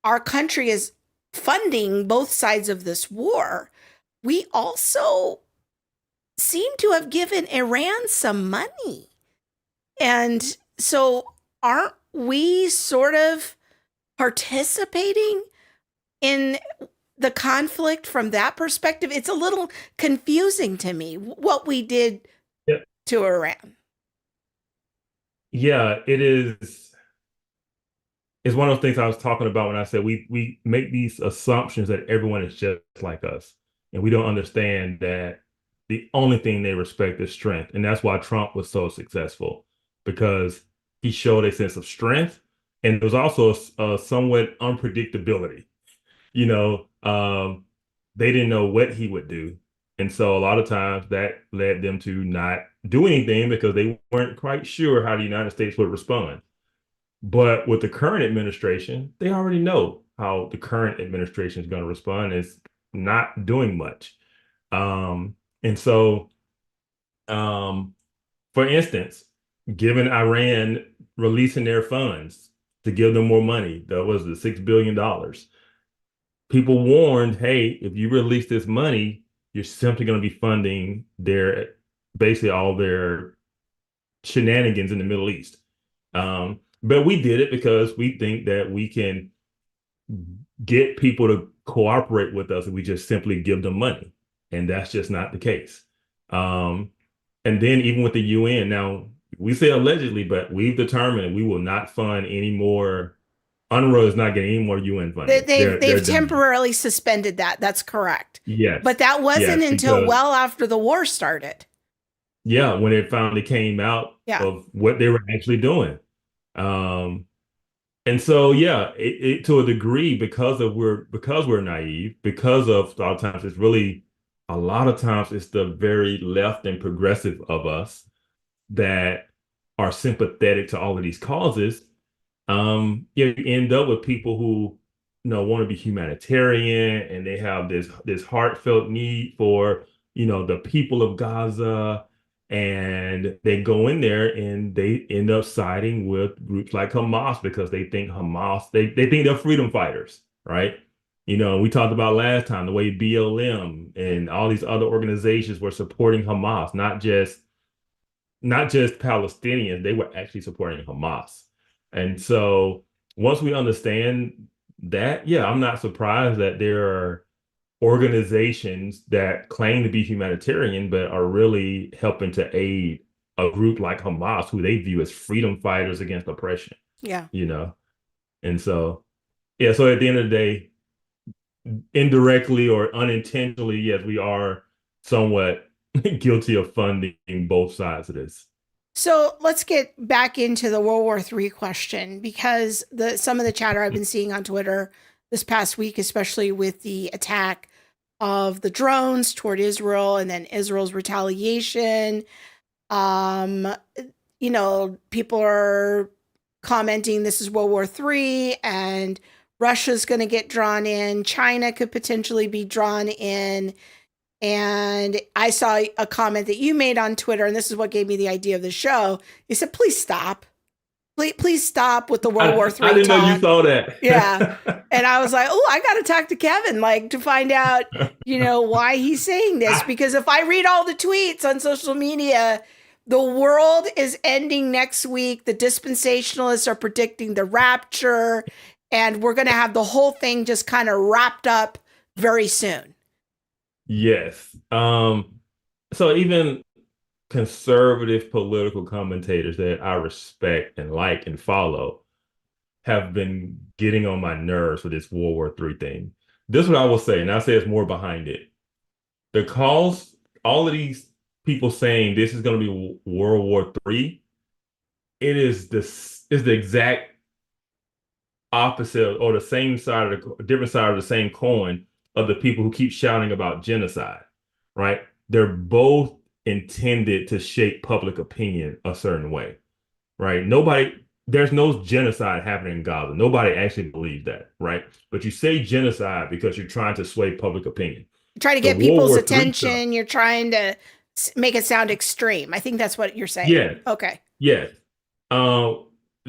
our country is funding both sides of this war. We also seem to have given Iran some money. And so aren't we sort of participating in the conflict from that perspective, it's a little confusing to me what we did Yeah. to Iran. Yeah, it is. It's one of those things I was talking about when I said we make these assumptions that everyone is just like us, and we don't understand that the only thing they respect is strength, and that's why Trump was so successful because he showed a sense of strength, and there was also a somewhat unpredictability. You know, they didn't know what he would do, and so a lot of times that led them to not do anything because they weren't quite sure how the United States would respond. But with the current administration, they already know how the current administration is going to respond. Is not doing much. And so, um, for instance, given Iran releasing their funds to give them more money, that was the $6 billion. People warned, hey, if you release this money, you're simply going to be funding their basically all their shenanigans in the Middle East. But we did it because we think that we can get people to cooperate with us if we just simply give them money. And that's just not the case. And then even with the UN, now we say allegedly, but we've determined we will not fund any more. UNRWA is not getting any more UN funding. They've temporarily suspended that. That's correct. Yes. But that wasn't until because, well after the war started. Yeah, when it finally came out of what they were actually doing. And so, yeah, it to a degree, because we're naive, because of a lot of times it's the very left and progressive of us that are sympathetic to all of these causes. You end up with people who, want to be humanitarian, and they have this heartfelt need for, the people of Gaza. And they go in there and they end up siding with groups like Hamas because they think they think they're freedom fighters, right? We talked about last time the way BLM and all these other organizations were supporting Hamas, not just Palestinians, they were actually supporting Hamas. And so once we understand that, I'm not surprised that there are organizations that claim to be humanitarian, but are really helping to aid a group like Hamas, who they view as freedom fighters against oppression. Yeah. And so, so at the end of the day, indirectly or unintentionally, yes, we are somewhat guilty of funding both sides of this. So let's get back into the World War III question, because some of the chatter I've been seeing on Twitter this past week, especially with the attack of the drones toward Israel and then Israel's retaliation. People are commenting this is World War III and Russia's going to get drawn in. China could potentially be drawn in. And I saw a comment that you made on Twitter, and this is what gave me the idea of the show. You said, please stop. Please stop with the World War III I didn't talk. know you saw that. Yeah. And I was like, oh, I got to talk to Kevin, to find out, why he's saying this. Because if I read all the tweets on social media, the world is ending next week. The dispensationalists are predicting the rapture, and we're going to have the whole thing just kind of wrapped up very soon. Yes. So even conservative political commentators that I respect and like and follow have been getting on my nerves with this World War III thing. This is what I will say, and I'll say it's more behind it. The calls, all of these people saying this is going to be World War III, is the exact opposite or the same side of the different side of the same coin of the people who keep shouting about genocide, right? They're both intended to shape public opinion a certain way, right? There's no genocide happening in Gaza. Nobody actually believes that, right? But you say genocide because you're trying to sway public opinion. You're trying to get people's attention. You're trying to make it sound extreme. I think that's what you're saying. Yeah. Okay. Yes. The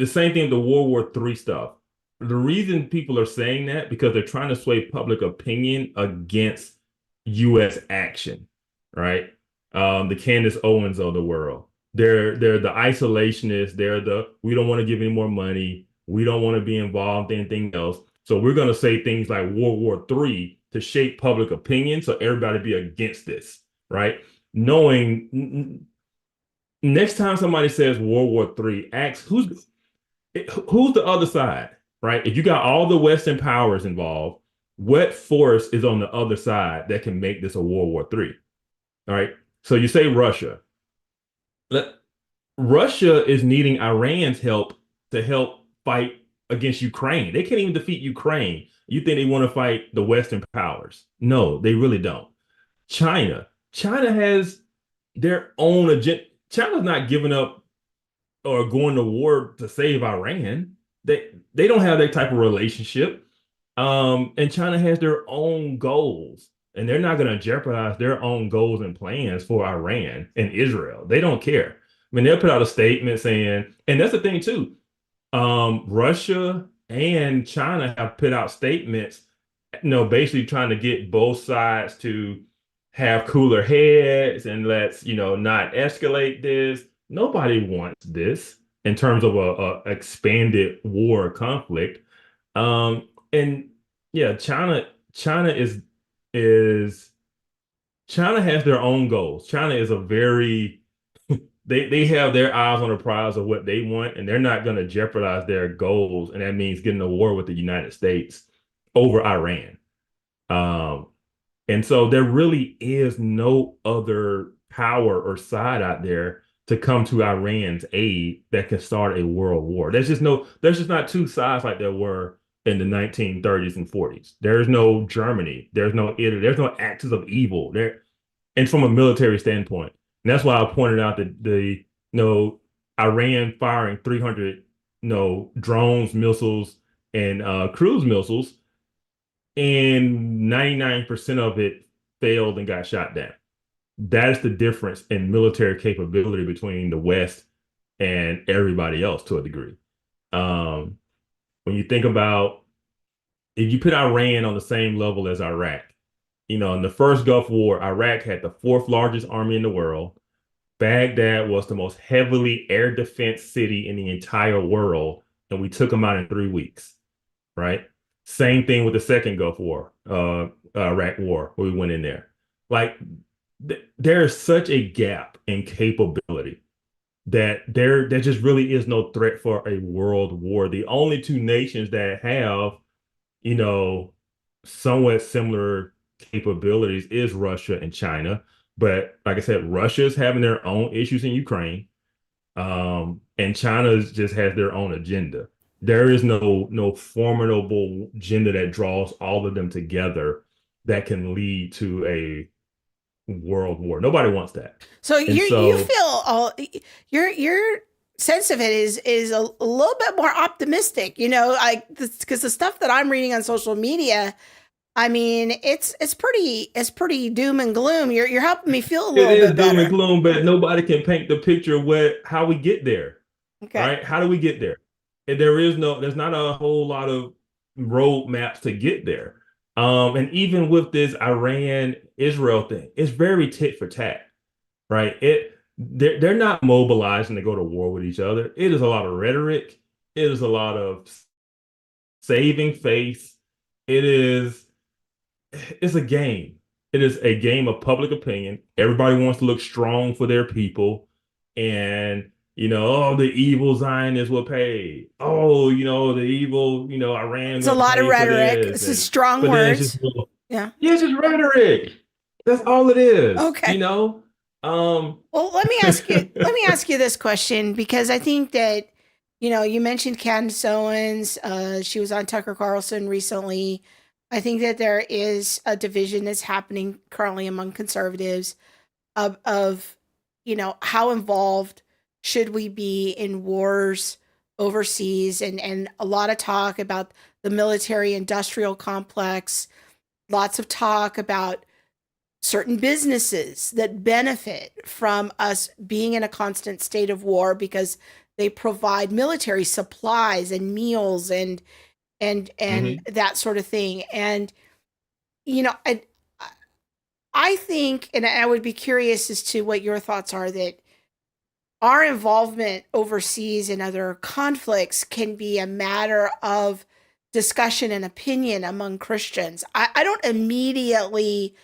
same thing with the World War III stuff. The reason people are saying that because they're trying to sway public opinion against U.S. action, right? The Candace Owens of the world. They're the isolationists. We don't want to give any more money. We don't want to be involved in anything else. So we're going to say things like World War III to shape public opinion, so everybody be against this, right? Knowing next time somebody says World War III, ask who's the other side, right? If you got all the Western powers involved, what force is on the other side that can make this a World War III? All right. So you say Russia. Russia is needing Iran's help to help fight against Ukraine. They can't even defeat Ukraine. You think they want to fight the Western powers? No, they really don't. China has their own agenda. China's not giving up or going to war to save Iran. They don't have that type of relationship. And China has their own goals, and they're not going to jeopardize their own goals and plans for Iran and Israel. They don't care. I mean, they'll put out a statement saying, and that's the thing too. Russia and China have put out statements, basically trying to get both sides to have cooler heads and let's, not escalate this. Nobody wants this in terms of a expanded war or conflict. And yeah, China has their own goals. China is a very they have their eyes on the prize of what they want, and they're not going to jeopardize their goals, and that means getting a war with the United States over Iran. And so there really is no other power or side out there to come to Iran's aid that can start a world war. There's just not two sides like there were in the 1930s and 40s. There's no Germany, there's no Italy, there's no axis of evil there. And from a military standpoint, and that's why I pointed out that Iran firing 300 drones, missiles, and cruise missiles, and 99% of it failed and got shot down. That is the difference in military capability between the West and everybody else to a degree. When you think about if you put Iran on the same level as Iraq, in the first Gulf War, Iraq had the fourth largest army in the world. Baghdad was the most heavily air defense city in the entire world, and we took them out in 3 weeks, right? Same thing with the second Gulf War, Iraq War, where we went in there. Like, there is such a gap in capability that there just really is no threat for a world war. The only two nations that have, somewhat similar capabilities is Russia and China. But like I said, Russia is having their own issues in Ukraine, and China just has their own agenda. There is no formidable agenda that draws all of them together that can lead to a world war. Nobody wants that. So you feel your sense of it is a little bit more optimistic, because the stuff that I'm reading on social media, I mean, it's pretty doom and gloom. You're helping me feel a little bit better. It is doom and gloom, but nobody can paint the picture of how we get there. Okay. Right? How do we get there? And there's not a whole lot of road maps to get there. And even with this Iran-Israel thing, it's very tit for tat, right? They're not mobilizing to go to war with each other. It is a lot of rhetoric. It is a lot of saving face. It's a game. It is a game of public opinion. Everybody wants to look strong for their people. And, the evil Zionists will pay. Oh, the evil, Iran. It's a lot of rhetoric. It's strong words. Yeah, it's just rhetoric. That's all it is. Okay. Well, let me ask you this question, because I think that, you mentioned Candace Owens. She was on Tucker Carlson recently. I think that there is a division that's happening currently among conservatives of how involved should we be in wars overseas, and a lot of talk about the military industrial complex, lots of talk about certain businesses that benefit from us being in a constant state of war because they provide military supplies and meals and that sort of thing. And, I think, and I would be curious as to what your thoughts are, that our involvement overseas in other conflicts can be a matter of discussion and opinion among Christians. I don't immediately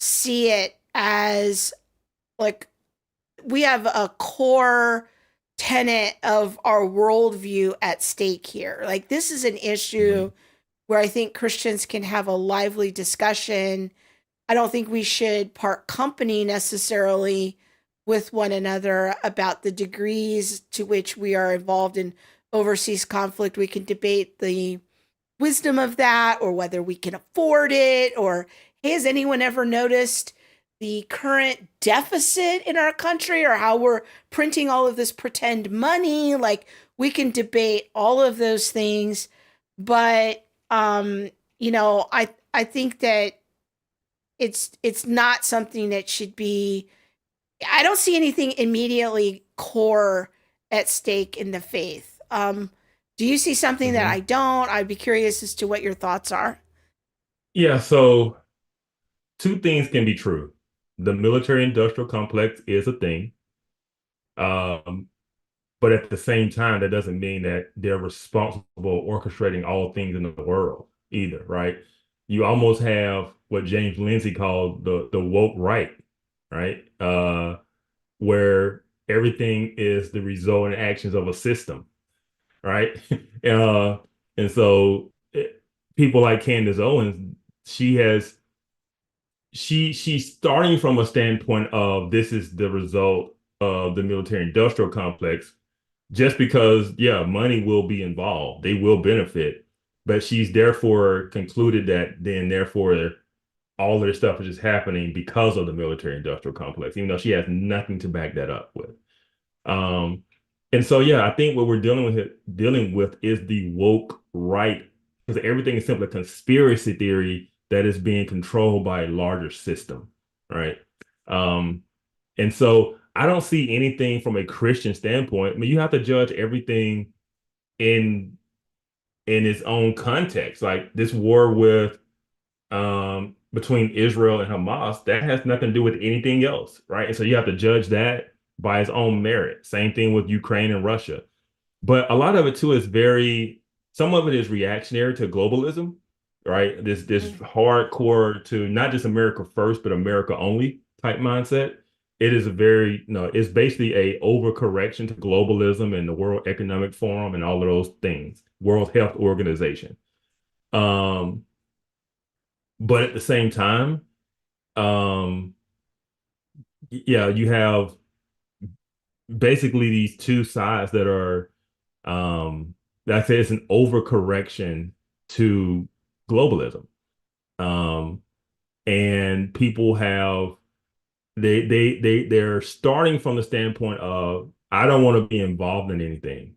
see it as like we have a core tenet of our worldview at stake here. Like this is an issue where I think Christians can have a lively discussion. I don't think we should part company necessarily with one another about the degrees to which we are involved in overseas conflict. We can debate the wisdom of that or whether we can afford it, or hey, has anyone ever noticed the current deficit in our country or how we're printing all of this pretend money? Like we can debate all of those things, but I think that it's not something that should be. I don't see anything immediately core at stake in the faith. Do you see something that I don't? I'd be curious as to what your thoughts are. Yeah, so two things can be true. The military industrial complex is a thing. But at the same time, that doesn't mean that they're responsible orchestrating all things in the world either, right? You almost have what James Lindsay called the woke right, right? Where everything is the result and actions of a system, right? And so people like Candace Owens, she's starting from a standpoint of this is the result of the military industrial complex, just because, yeah, money will be involved, they will benefit, but she's therefore concluded that then therefore all of this stuff is just happening because of the military industrial complex, even though she has nothing to back that up with. And so, yeah, I think what we're dealing with is the woke right, because everything is simply a conspiracy theory that is being controlled by a larger system, right? And so I don't see anything from a Christian standpoint. I mean, you have to judge everything in its own context. Like this war with between Israel and Hamas, that has nothing to do with anything else, right? And so you have to judge that by its own merit. Same thing with Ukraine and Russia. But a lot of it too is some of it is reactionary to globalism, right? This hardcore to not just America first, but America only type mindset. It is it's basically a overcorrection to globalism and the World Economic Forum and all of those things, World Health Organization. But at the same time, you have basically these two sides that are, I say it's an overcorrection to globalism. And people have, they're starting from the standpoint of, I don't want to be involved in anything.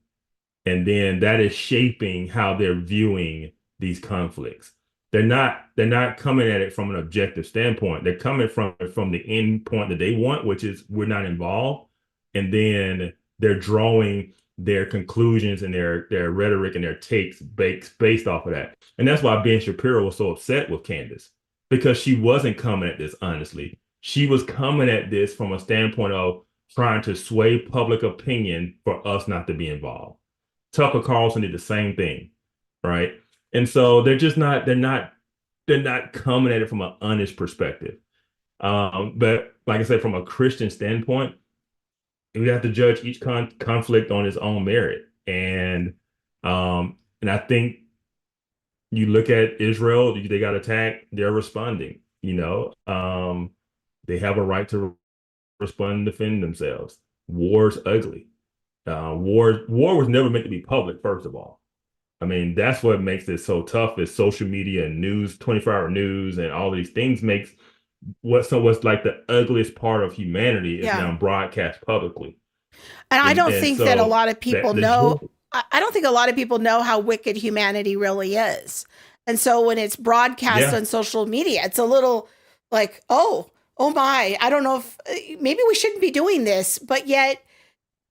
And then that is shaping how they're viewing these conflicts. They're not coming at it from an objective standpoint. They're coming from the end point that they want, which is we're not involved. And then they're drawing their conclusions and their rhetoric and their takes based off of that. And that's why Ben Shapiro was so upset with Candace, because she wasn't coming at this honestly. She was coming at this from a standpoint of trying to sway public opinion for us not to be involved. Tucker Carlson did the same thing, right? And so they're not coming at it from an honest perspective. But like I said, from a Christian standpoint, we have to judge each conflict on its own merit. And I think you look at Israel, they got attacked, they're responding, they have a right to respond and defend themselves. War's ugly. War was never meant to be public, first of all. I mean, that's what makes it so tough is social media and news, 24-hour news and all these things makes what's like the ugliest part of humanity is now broadcast publicly. And I don't think that a lot of people know. I don't think a lot of people know how wicked humanity really is. And so when it's broadcast on social media, it's a little like, oh my, I don't know if maybe we shouldn't be doing this. But yet,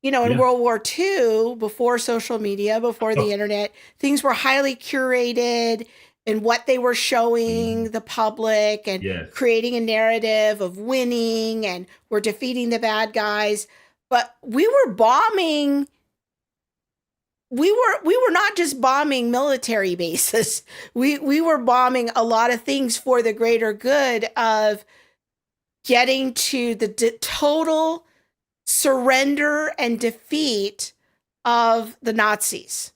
in World War II, before social media, before the internet, things were highly curated and what they were showing the public and creating a narrative of winning and we're defeating the bad guys. But we were bombing we were not just bombing military bases. We were bombing a lot of things for the greater good of getting to the total surrender and defeat of the Nazis.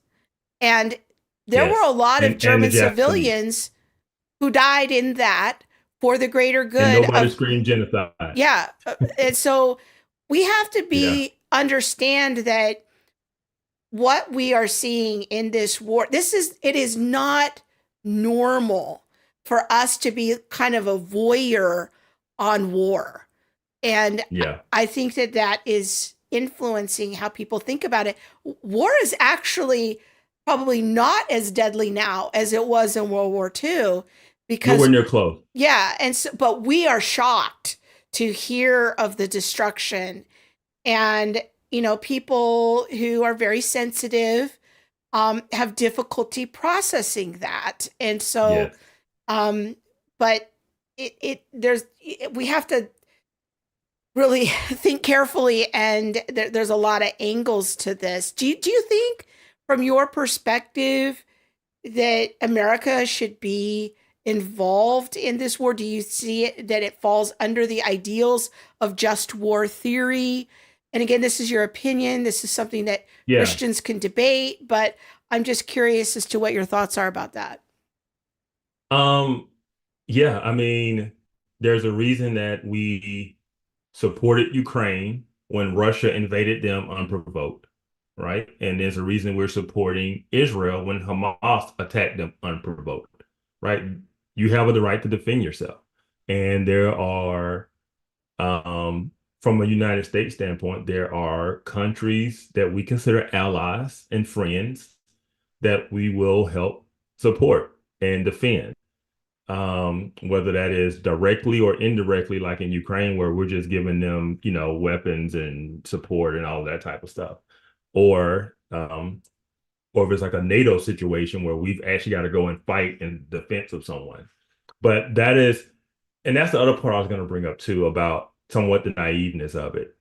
And there were a lot of German civilians who died in that for the greater good. And nobody screamed genocide. Yeah. And so we have to understand that what we are seeing in this war, it is not normal for us to be kind of a voyeur on war. And I think that is influencing how people think about it. War is actually probably not as deadly now as it was in World War II, because we're near close. Yeah. And so, but we are shocked to hear of the destruction. And, people who are very sensitive have difficulty processing that. And so, but we have to really think carefully, and there's a lot of angles to this. Do you think, from your perspective, that America should be involved in this war? Do you see that it falls under the ideals of just war theory? And again, this is your opinion. This is something that Christians can debate, but I'm just curious as to what your thoughts are about that. Yeah, I mean, there's a reason that we supported Ukraine when Russia invaded them unprovoked, right? And there's a reason we're supporting Israel when Hamas attacked them unprovoked, right? You have the right to defend yourself. And there are, from a United States standpoint, there are countries that we consider allies and friends that we will help support and defend. Whether that is directly or indirectly, like in Ukraine, where we're just giving them, weapons and support and all that type of stuff, or if it's like a NATO situation where we've actually got to go and fight in defense of someone. But that's the other part I was going to bring up too, about somewhat the naiveness of it.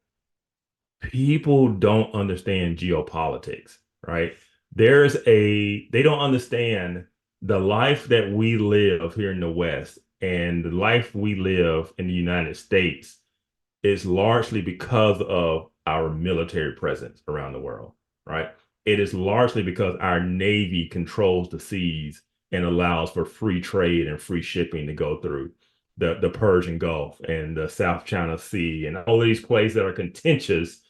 People don't understand geopolitics, right? They don't understand the life that we live here in the West and the life we live in the United States is largely because of our military presence around the world, right? It is largely because our Navy controls the seas and allows for free trade and free shipping to go through the Persian Gulf and the South China Sea and all of these places that are contentious.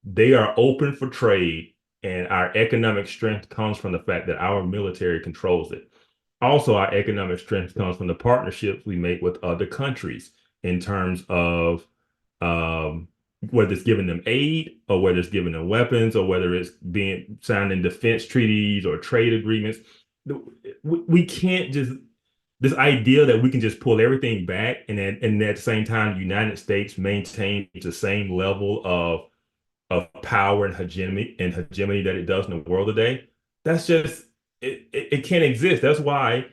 They are open for trade, and our economic strength comes from the fact that our military controls it. Also, our economic strength comes from the partnerships we make with other countries in terms of whether it's giving them aid or whether it's giving them weapons or whether it's being signed in defense treaties or trade agreements. We can't just, this idea that we can just pull everything back and at the same time, the United States maintains the same level of power and hegemony that it does in the world today. That's just, it can't exist. That's why,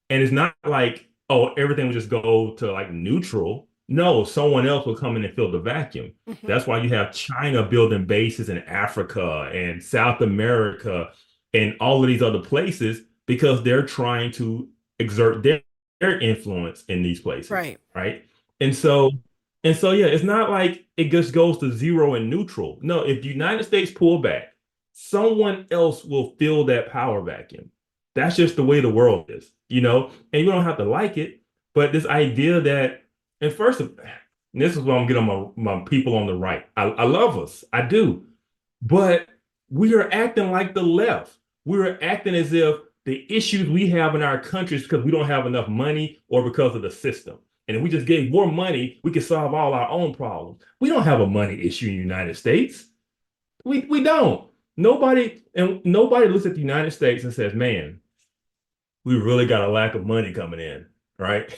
and it's not like, oh, everything will just go to like neutral. No, someone else will come in and fill the vacuum. Mm-hmm. That's why you have China building bases in Africa and South America and all of these other places, because they're trying to exert their influence in these places. Right. And so, yeah, it's not like it just goes to zero and neutral. No, if the United States pull back, someone else will fill that power vacuum. That's just the way the world is, and you don't have to like it. But this idea that, and first, and this is where I'm getting my people on the right. I love us. I do. But we are acting like the left. We're acting as if the issues we have in our country is because we don't have enough money or because of the system. And if we just gave more money, we could solve all our own problems. We don't have a money issue in the United States. We don't. Nobody looks at the United States and says, man, we really got a lack of money coming in, right?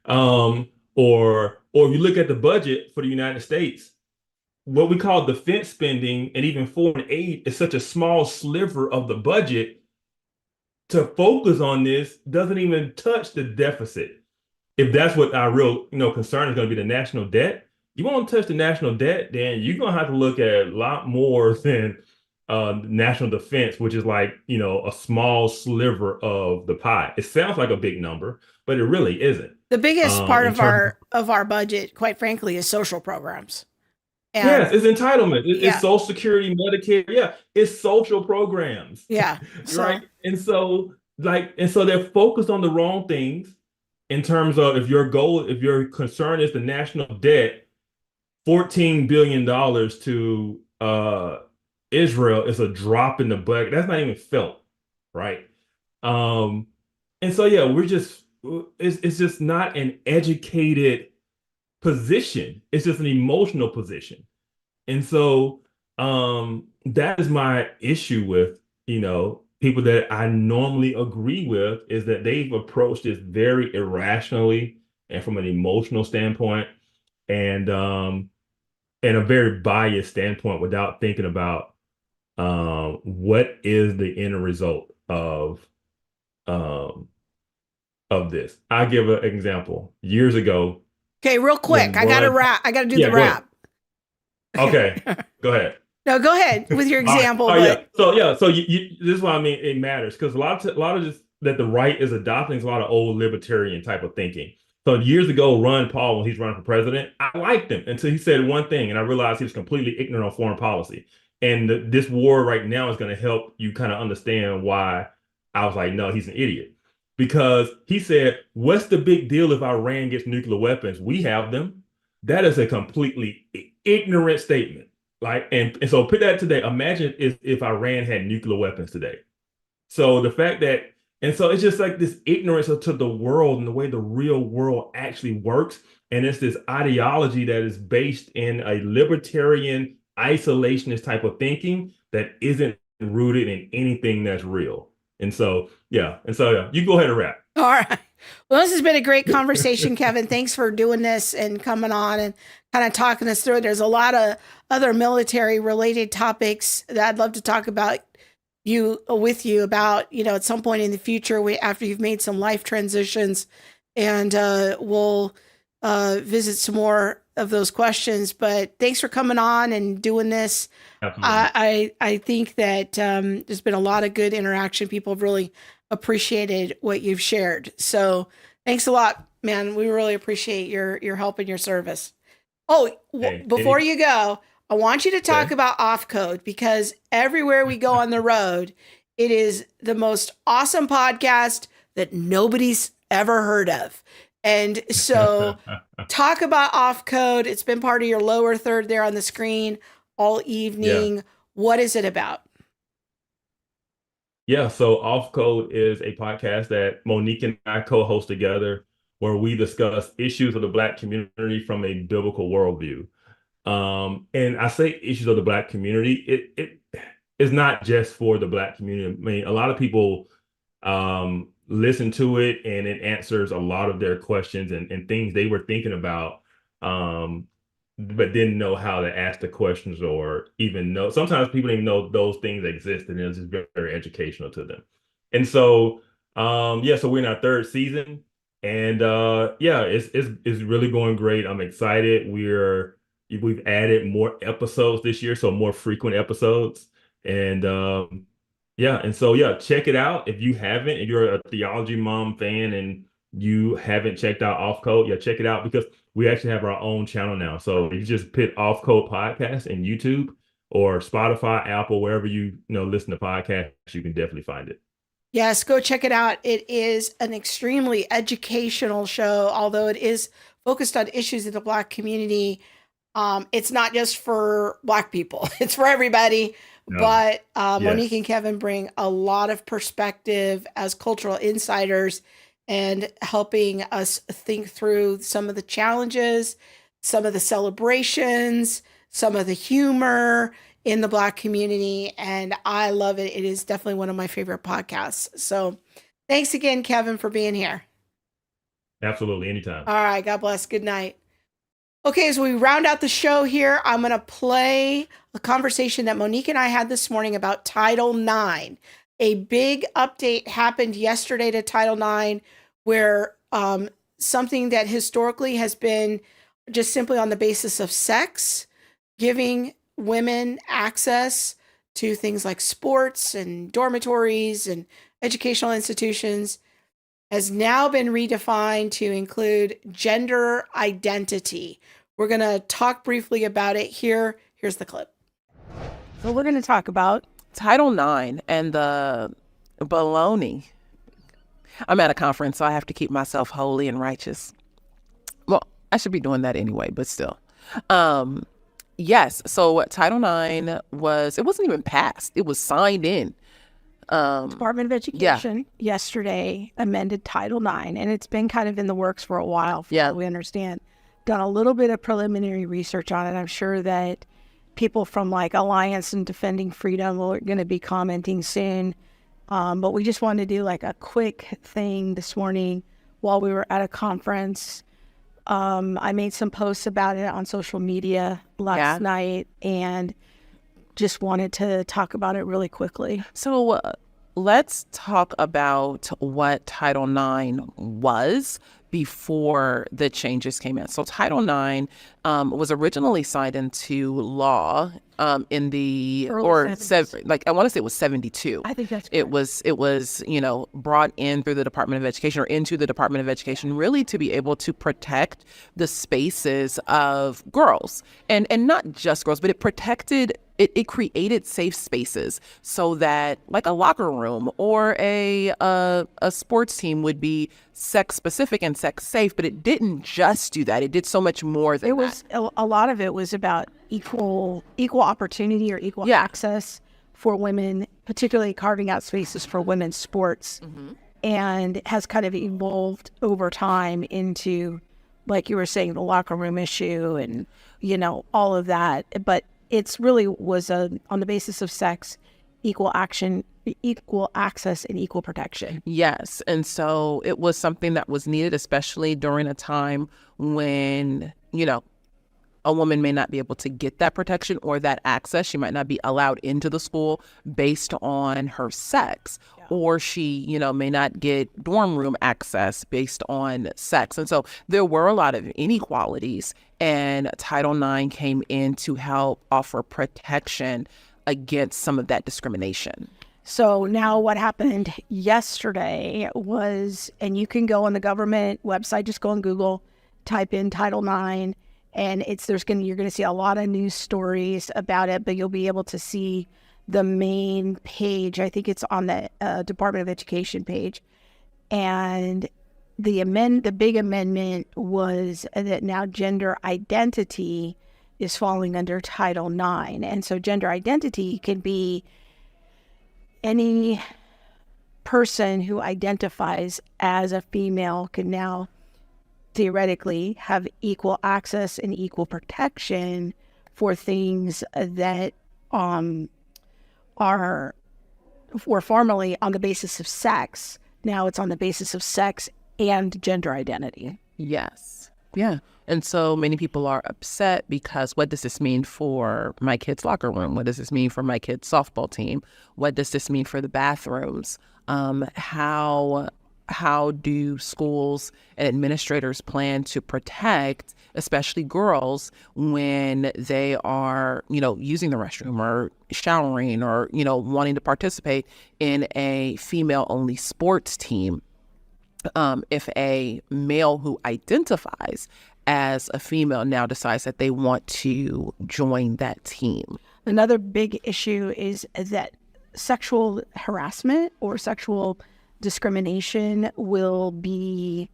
Or if you look at the budget for the United States, what we call defense spending and even foreign aid is such a small sliver of the budget. To focus on this doesn't even touch the deficit. If that's what our real, concern is going to be, the national debt, you won't touch the national debt, then you're going to have to look at a lot more than national defense, which is like, a small sliver of the pie. It sounds like a big number, but it really isn't. The biggest part In of terms our budget, quite frankly, is social programs. And Yes, it's entitlement. It's yeah, Social Security, Medicare. Yeah, it's social programs, yeah. right? So And so they're focused on the wrong things in terms of if your concern is the national debt, $14 billion to Israel is a drop in the bucket. That's not even felt, right? Um, and so yeah, it's just not an educated position. It's just an emotional position. And so that is my issue with, people that I normally agree with is that they've approached this very irrationally and from an emotional standpoint and a very biased standpoint without thinking about what is the end result um of this. I give an example. Years ago, okay, real quick, when I got to one wrap. I got to do the yeah, go ahead. wrap. Okay, go ahead. No, go ahead with your All right. example. Oh yeah. But So this is why I mean it matters because a lot of this that the right is adopting is a lot of old libertarian type of thinking. So years ago, Ron Paul, when he's running for president, I liked him until he said one thing, and I realized he was completely ignorant on foreign policy. And this war right now is going to help you kind of understand why I was like, no, he's an idiot. Because he said, what's the big deal if Iran gets nuclear weapons? We have them. That is a completely ignorant statement. Like, and so put that today. Imagine if Iran had nuclear weapons today. So the fact that, and so it's just like this ignorance to the world and the way the real world actually works. And it's this ideology that is based in a libertarian, isolationist type of thinking that isn't rooted in anything that's real. And so, you go ahead and wrap. all right. Well, this has been a great conversation, Kevin. Thanks for doing this and coming on and kind of talking us through it. There's a lot of other military related topics that I'd love to talk about with you about, at some point in the future, after you've made some life transitions, and we'll visit some more of those questions. But thanks for coming on and doing this. Absolutely. I think that there's been a lot of good interaction. People have really appreciated what you've shared. So thanks a lot, man. We really appreciate your help and your service. Oh, before you go, I want you to talk about Off Code, because everywhere we go on the road, it is the most awesome podcast that nobody's ever heard of. And so talk about Off Code. It's been part of your lower third there on the screen all evening. Yeah. What is it about? Yeah, so Off Code is a podcast that Monique and I co-host together where we discuss issues of the Black community from a biblical worldview. And I say issues of the Black community, it is not just for the Black community. I mean, a lot of people listen to it and it answers a lot of their questions and things they were thinking about, but didn't know how to ask the questions or even know. Sometimes people didn't even know those things exist, and it's just very, very educational to them. And so, so we're in our third season, and it's really going great. I'm excited. We've added more episodes this year, so more frequent episodes. And check it out if you haven't. If you're a Theology Mom fan and you haven't checked out Off Code, check it out, because we actually have our own channel now. So if you just put Off Code Podcast in YouTube or Spotify, Apple, wherever you listen to podcasts, you can definitely find it. Yes, go check it out. It is an extremely educational show, although it is focused on issues in the Black community. It's not just for Black people, it's for everybody. No. But Monique and Kevin bring a lot of perspective as cultural insiders and helping us think through some of the challenges, some of the celebrations, some of the humor in the Black community. And I love it. It is definitely one of my favorite podcasts. So thanks again, Kevin, for being here. Absolutely. Anytime. All right. God bless. Good night. Okay, as we round out the show here, I'm going to play a conversation that Monique and I had this morning about Title IX. A big update happened yesterday to Title IX, where something that historically has been just simply on the basis of sex, giving women access to things like sports and dormitories and educational institutions has now been redefined to include gender identity. We're going to talk briefly about it here. Here's the clip. So we're going to talk about Title IX and the baloney. I'm at a conference, so I have to keep myself holy and righteous. Well, I should be doing that anyway, but still. Yes, so Title IX it wasn't even passed. It was signed in. Department of Education yesterday amended Title IX, and it's been kind of in the works for a while, from what we understand. Done a little bit of preliminary research on it. I'm sure that people from like Alliance and Defending Freedom are going to be commenting soon. But we just wanted to do like a quick thing this morning while we were at a conference. I made some posts about it on social media last night and just wanted to talk about it really quickly. So let's talk about what Title IX was before the changes came in. So Title IX was originally signed into law in the I want to say it was 72. I think that's correct. It was brought in through the Department of Education or into the Department of Education really to be able to protect the spaces of girls and not just girls, but it protected. It created safe spaces so that like a locker room or a sports team would be sex specific and sex safe, but it didn't just do that. It did so much more than that. A lot of it was about equal opportunity or equal access for women, particularly carving out spaces for women's sports, and has kind of evolved over time into, like you were saying, the locker room issue and all of that. But it's really was on the basis of sex, equal action, equal access, and equal protection. Yes. And so it was something that was needed, especially during a time when, a woman may not be able to get that protection or that access. She might not be allowed into the school based on her sex, or she, may not get dorm room access based on sex. And so there were a lot of inequalities, and Title IX came in to help offer protection against some of that discrimination. So now what happened yesterday was, and you can go on the government website, just go on Google, type in Title IX, and you're going to see a lot of news stories about it, but you'll be able to see the main page. I think it's on the Department of Education page. And the big amendment was that now gender identity is falling under Title IX. And so gender identity can be any person who identifies as a female can now theoretically have equal access and equal protection for things that were formerly on the basis of sex. Now it's on the basis of sex and gender identity. Yes. Yeah. And so many people are upset because what does this mean for my kid's locker room? What does this mean for my kid's softball team? What does this mean for the bathrooms? How do schools and administrators plan to protect, especially girls, when they are, using the restroom or showering or, wanting to participate in a female-only sports team? If a male who identifies as a female now decides that they want to join that team. Another big issue is that sexual harassment or sexual discrimination will be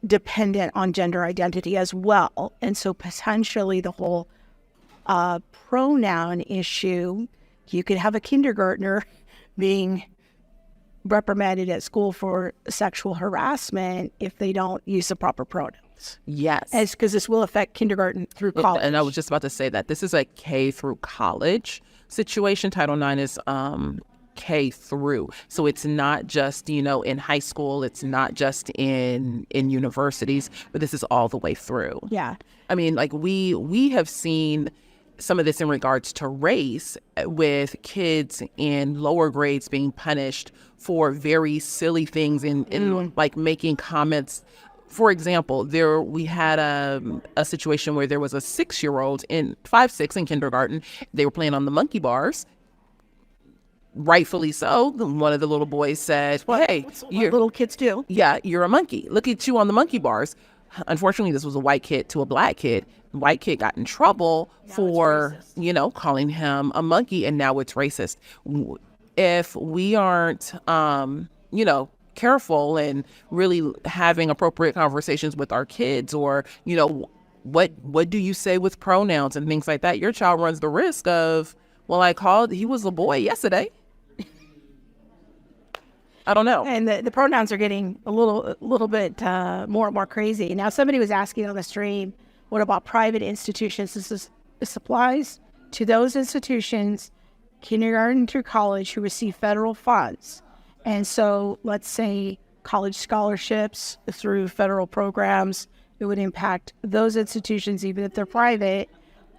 dependent on gender identity as well. And so potentially the whole pronoun issue, you could have a kindergartner being reprimanded at school for sexual harassment if they don't use the proper pronouns. Yes. Because this will affect kindergarten through college. And I was just about to say that this is a K through college situation. Title IX is K through. So it's not just, in high school, it's not just in universities, but this is all the way through. Yeah. I mean, like we have seen some of this in regards to race with kids in lower grades being punished for very silly things in like making comments. For example, we had a situation where there was a 6-year-old in 5-6 in kindergarten. They were playing on the monkey bars, rightfully so, one of the little boys said, hey, What little kids do. yeah, you're a monkey. Look at you on the monkey bars. Unfortunately, this was a white kid to a black kid. The white kid got in trouble for, calling him a monkey, and now it's racist. If we aren't, careful and really having appropriate conversations with our kids, or, what do you say with pronouns and things like that, your child runs the risk of, well, he was a boy yesterday. I don't know. And the pronouns are getting a little bit more and more crazy. Now, somebody was asking on the stream, what about private institutions? This applies to those institutions, kindergarten through college, who receive federal funds. And so let's say college scholarships through federal programs, it would impact those institutions, even if they're private.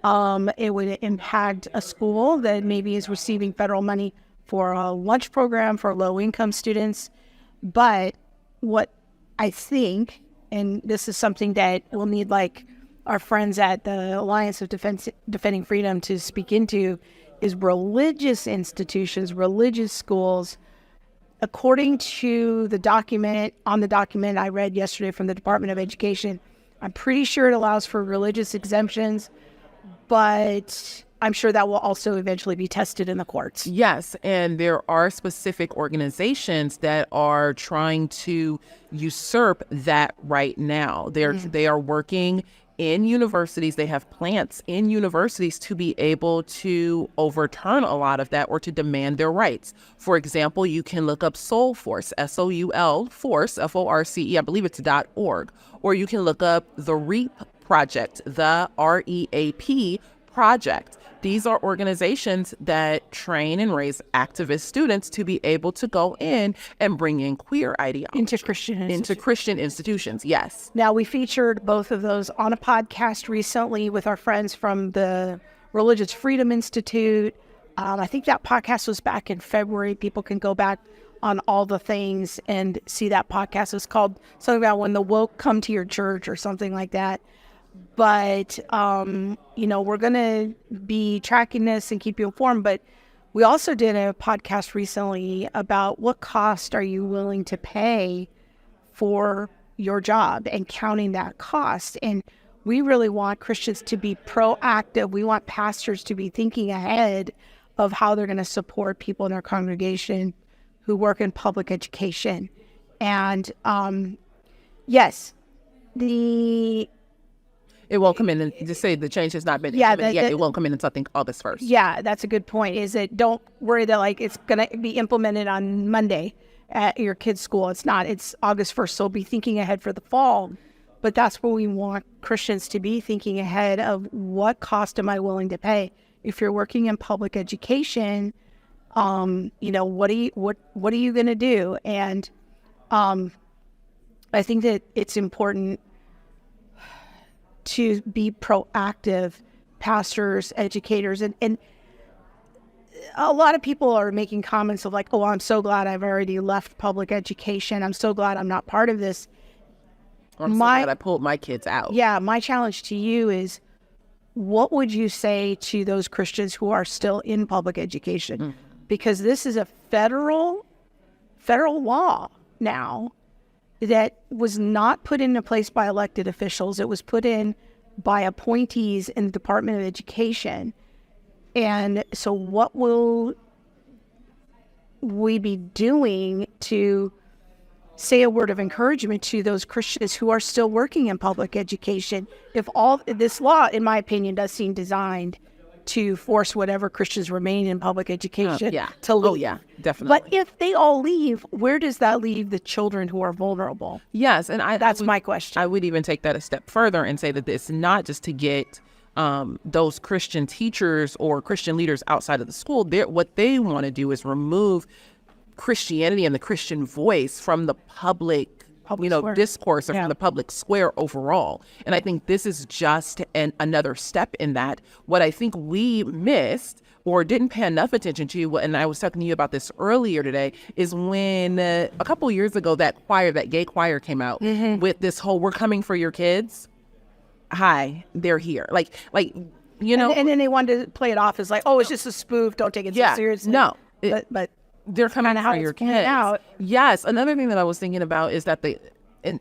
It would impact a school that maybe is receiving federal money for a lunch program for low-income students. But what I think, and this is something that we'll need like our friends at the Alliance of Defending Freedom to speak into, is religious institutions, religious schools. According to the document I read yesterday from the Department of Education, I'm pretty sure it allows for religious exemptions, but I'm sure that will also eventually be tested in the courts. Yes, and there are specific organizations that are trying to usurp that right now. They are working in universities. They have plants in universities to be able to overturn a lot of that or to demand their rights. For example, you can look up Soul Force, SOUL Force, FORCE, I believe it's .org, or you can look up the REAP Project, the REAP Project. These are organizations that train and raise activist students to be able to go in and bring in queer ideology Into Christian institutions. Yes. Now, we featured both of those on a podcast recently with our friends from the Religious Freedom Institute. I think that podcast was back in February. People can go back on all the things and see that podcast. It's called something about when the woke come to your church or something like that. But, we're going to be tracking this and keep you informed. But we also did a podcast recently about what cost are you willing to pay for your job and counting that cost. And we really want Christians to be proactive. We want pastors to be thinking ahead of how they're going to support people in their congregation who work in public education. And yes, it won't come in and just say the change has not been implemented yet. It won't come in until I think August 1st. Yeah, that's a good point. Is that don't worry that like it's going to be implemented on Monday at your kid's school. It's not. It's August 1st. So be thinking ahead for the fall. But that's where we want Christians to be thinking ahead of what cost am I willing to pay? If you're working in public education, what are you going to do? And I think that it's important to be proactive, pastors, educators, and a lot of people are making comments of like, oh, I'm so glad I've already left public education. I'm so glad I'm not part of this. I'm so glad I pulled my kids out. Yeah, my challenge to you is, what would you say to those Christians who are still in public education? Mm-hmm. Because this is a federal law now that was not put into place by elected officials. It was put in by appointees in the Department of Education. And so what will we be doing to say a word of encouragement to those Christians who are still working in public education? If all this law, in my opinion, does seem designed to force whatever Christians remain in public education to leave. Oh, yeah, definitely. But if they all leave, where does that leave the children who are vulnerable? Yes, and that's my question. I would even take that a step further and say that it's not just to get those Christian teachers or Christian leaders outside of the school. What they want to do is remove Christianity and the Christian voice from the public discourse or from the public square overall. And I think this is just another step in that. What I think we missed or didn't pay enough attention to, and I was talking to you about this earlier today, is when a couple years ago that gay choir came out with this whole "we're coming for your kids." Hi, they're here. Like and then they wanted to play it off as like, oh, it's just a spoof. Don't take it so seriously. No. but they're coming kinda how for your it's pointed kids. out. Yes. Another thing that I was thinking about is that and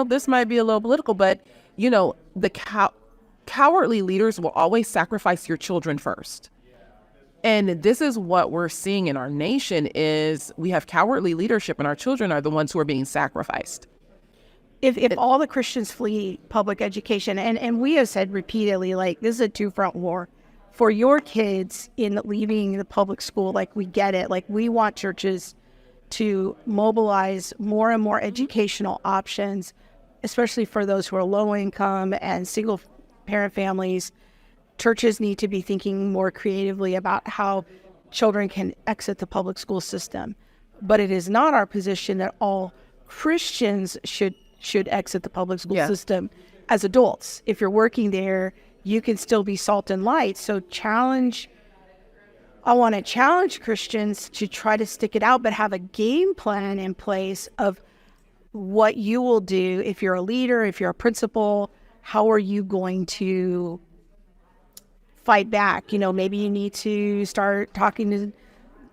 this might be a little political, but the cowardly leaders will always sacrifice your children first. And this is what we're seeing in our nation is we have cowardly leadership and our children are the ones who are being sacrificed. If all the Christians flee public education, and we have said repeatedly, like, this is a two-front war for your kids in leaving the public school. Like, we get it. Like, we want churches to mobilize more and more educational options, especially for those who are low income and single parent families. Churches need to be thinking more creatively about how children can exit the public school system. But it is not our position that all Christians should exit the public school system as adults. If you're working there, you can still be salt and light. So I want to challenge Christians to try to stick it out, but have a game plan in place of what you will do if you're a leader, if you're a principal. How are you going to fight back? Maybe you need to start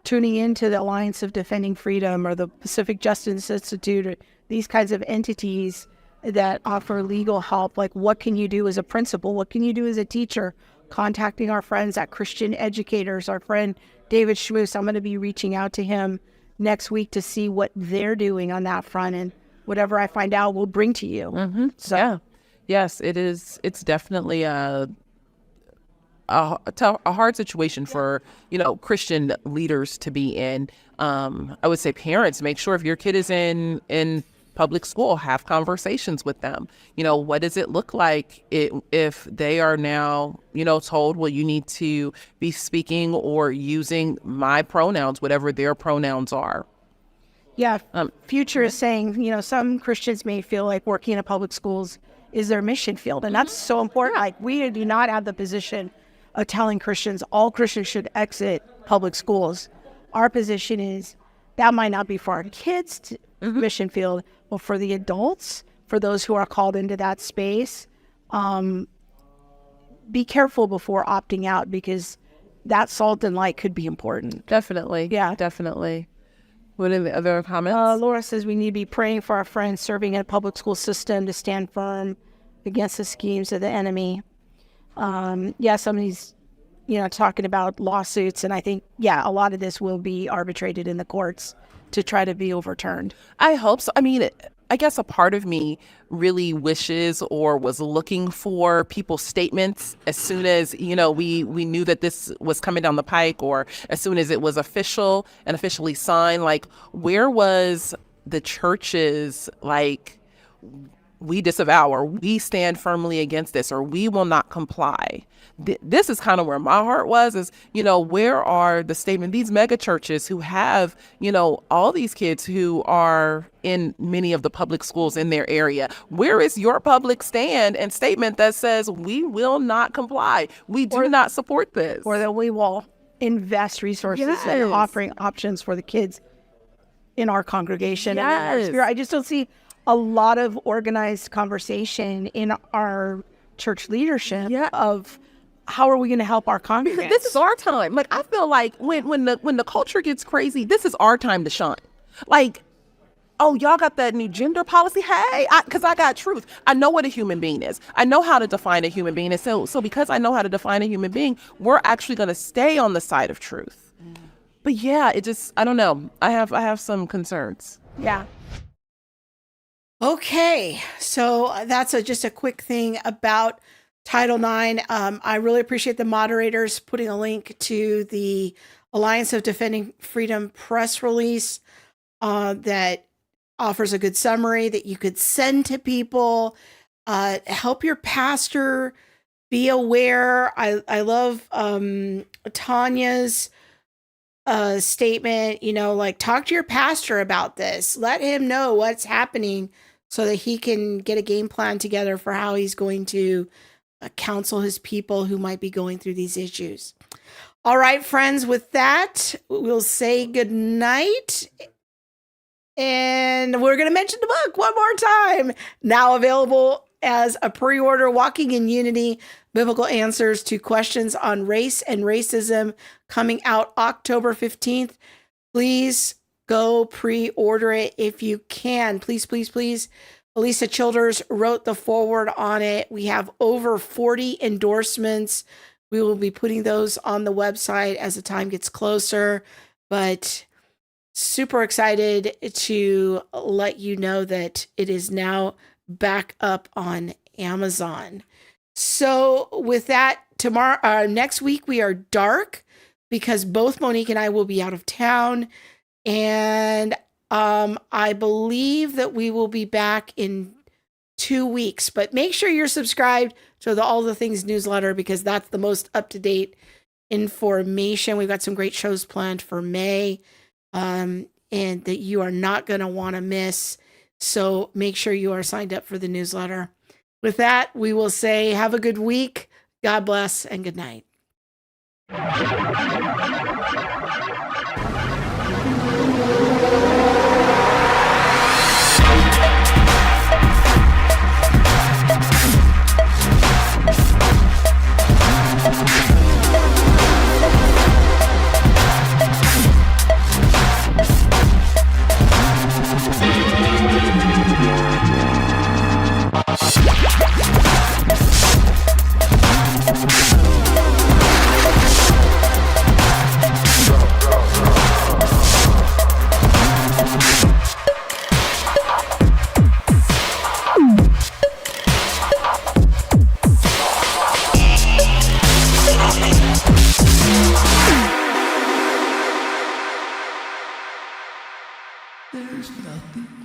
tuning into the Alliance of Defending Freedom or the Pacific Justice Institute, or these kinds of entities that offer legal help. Like, what can you do as a principal? What can you do as a teacher? Contacting our friends at Christian Educators, our friend David Schmoose. I'm going to be reaching out to him next week to see what they're doing on that front, and whatever I find out, we'll bring to you. Mm-hmm. So, yeah. Yes, it is. It's definitely a hard situation for Christian leaders to be in. I would say parents, make sure if your kid is in public school, have conversations with them. What does it look like if they are now told, well, you need to be speaking or using my pronouns, whatever their pronouns are. Yeah. Future is saying, some Christians may feel like working in public schools is their mission field, and that's so important. Like, we do not have the position of telling Christians all Christians should exit public schools. Our position is that might not be for our kids' mission field, but for the adults, for those who are called into that space. Be careful before opting out, because that salt and light could be important. Definitely. Yeah, definitely. What are the other comments? Laura says we need to be praying for our friends serving in a public school system to stand firm against the schemes of the enemy. Somebody's, talking about lawsuits, and I think, a lot of this will be arbitrated in the courts to try to be overturned. I hope so. I mean, I guess a part of me really wishes or was looking for people's statements as soon as, we knew that this was coming down the pike, or as soon as it was official and officially signed. Like, where was the church's, like, we disavow, or we stand firmly against this, or we will not comply? This is kind of where my heart was, is, where are the statement, these mega churches who have, all these kids who are in many of the public schools in their area? Where is your public stand and statement that says we will not comply? We do not support this. Or that we will invest resources in offering options for the kids in our congregation. Yes. And I just don't see a lot of organized conversation in our church leadership of how are we going to help our congregants. This is our time. Like, I feel like when the culture gets crazy, this is our time to shine. Like, oh, y'all got that new gender policy? Hey, because I got truth. I know what a human being is. I know how to define a human being. And so because I know how to define a human being, we're actually going to stay on the side of truth. But yeah, I don't know. I have some concerns. Yeah. Okay, so that's just a quick thing about Title IX. I really appreciate the moderators putting a link to the Alliance of Defending Freedom press release that offers a good summary that you could send to people. Help your pastor be aware. I love Tanya's statement, like, talk to your pastor about this. Let him know what's happening so that he can get a game plan together for how he's going to counsel his people who might be going through these issues. All right, friends, with that, we'll say good night. And we're going to mention the book one more time. Now available as a pre-order, Walking in Unity, Biblical Answers to Questions on Race and Racism, coming out October 15th. Please go pre-order it if you can. Please, please, please. Elisa Childers wrote the foreword on it. We have over 40 endorsements. We will be putting those on the website as the time gets closer, but super excited to let you know that it is now back up on Amazon. So with that, next week we are dark because both Monique and I will be out of town, and I believe that we will be back in 2 weeks, but make sure you're subscribed to the All the Things newsletter because that's the most up-to-date information. We've got some great shows planned for May, and that you are not going to want to miss. So make sure you are signed up for the newsletter. With that, we will say have a good week. God bless and good night. There's nothing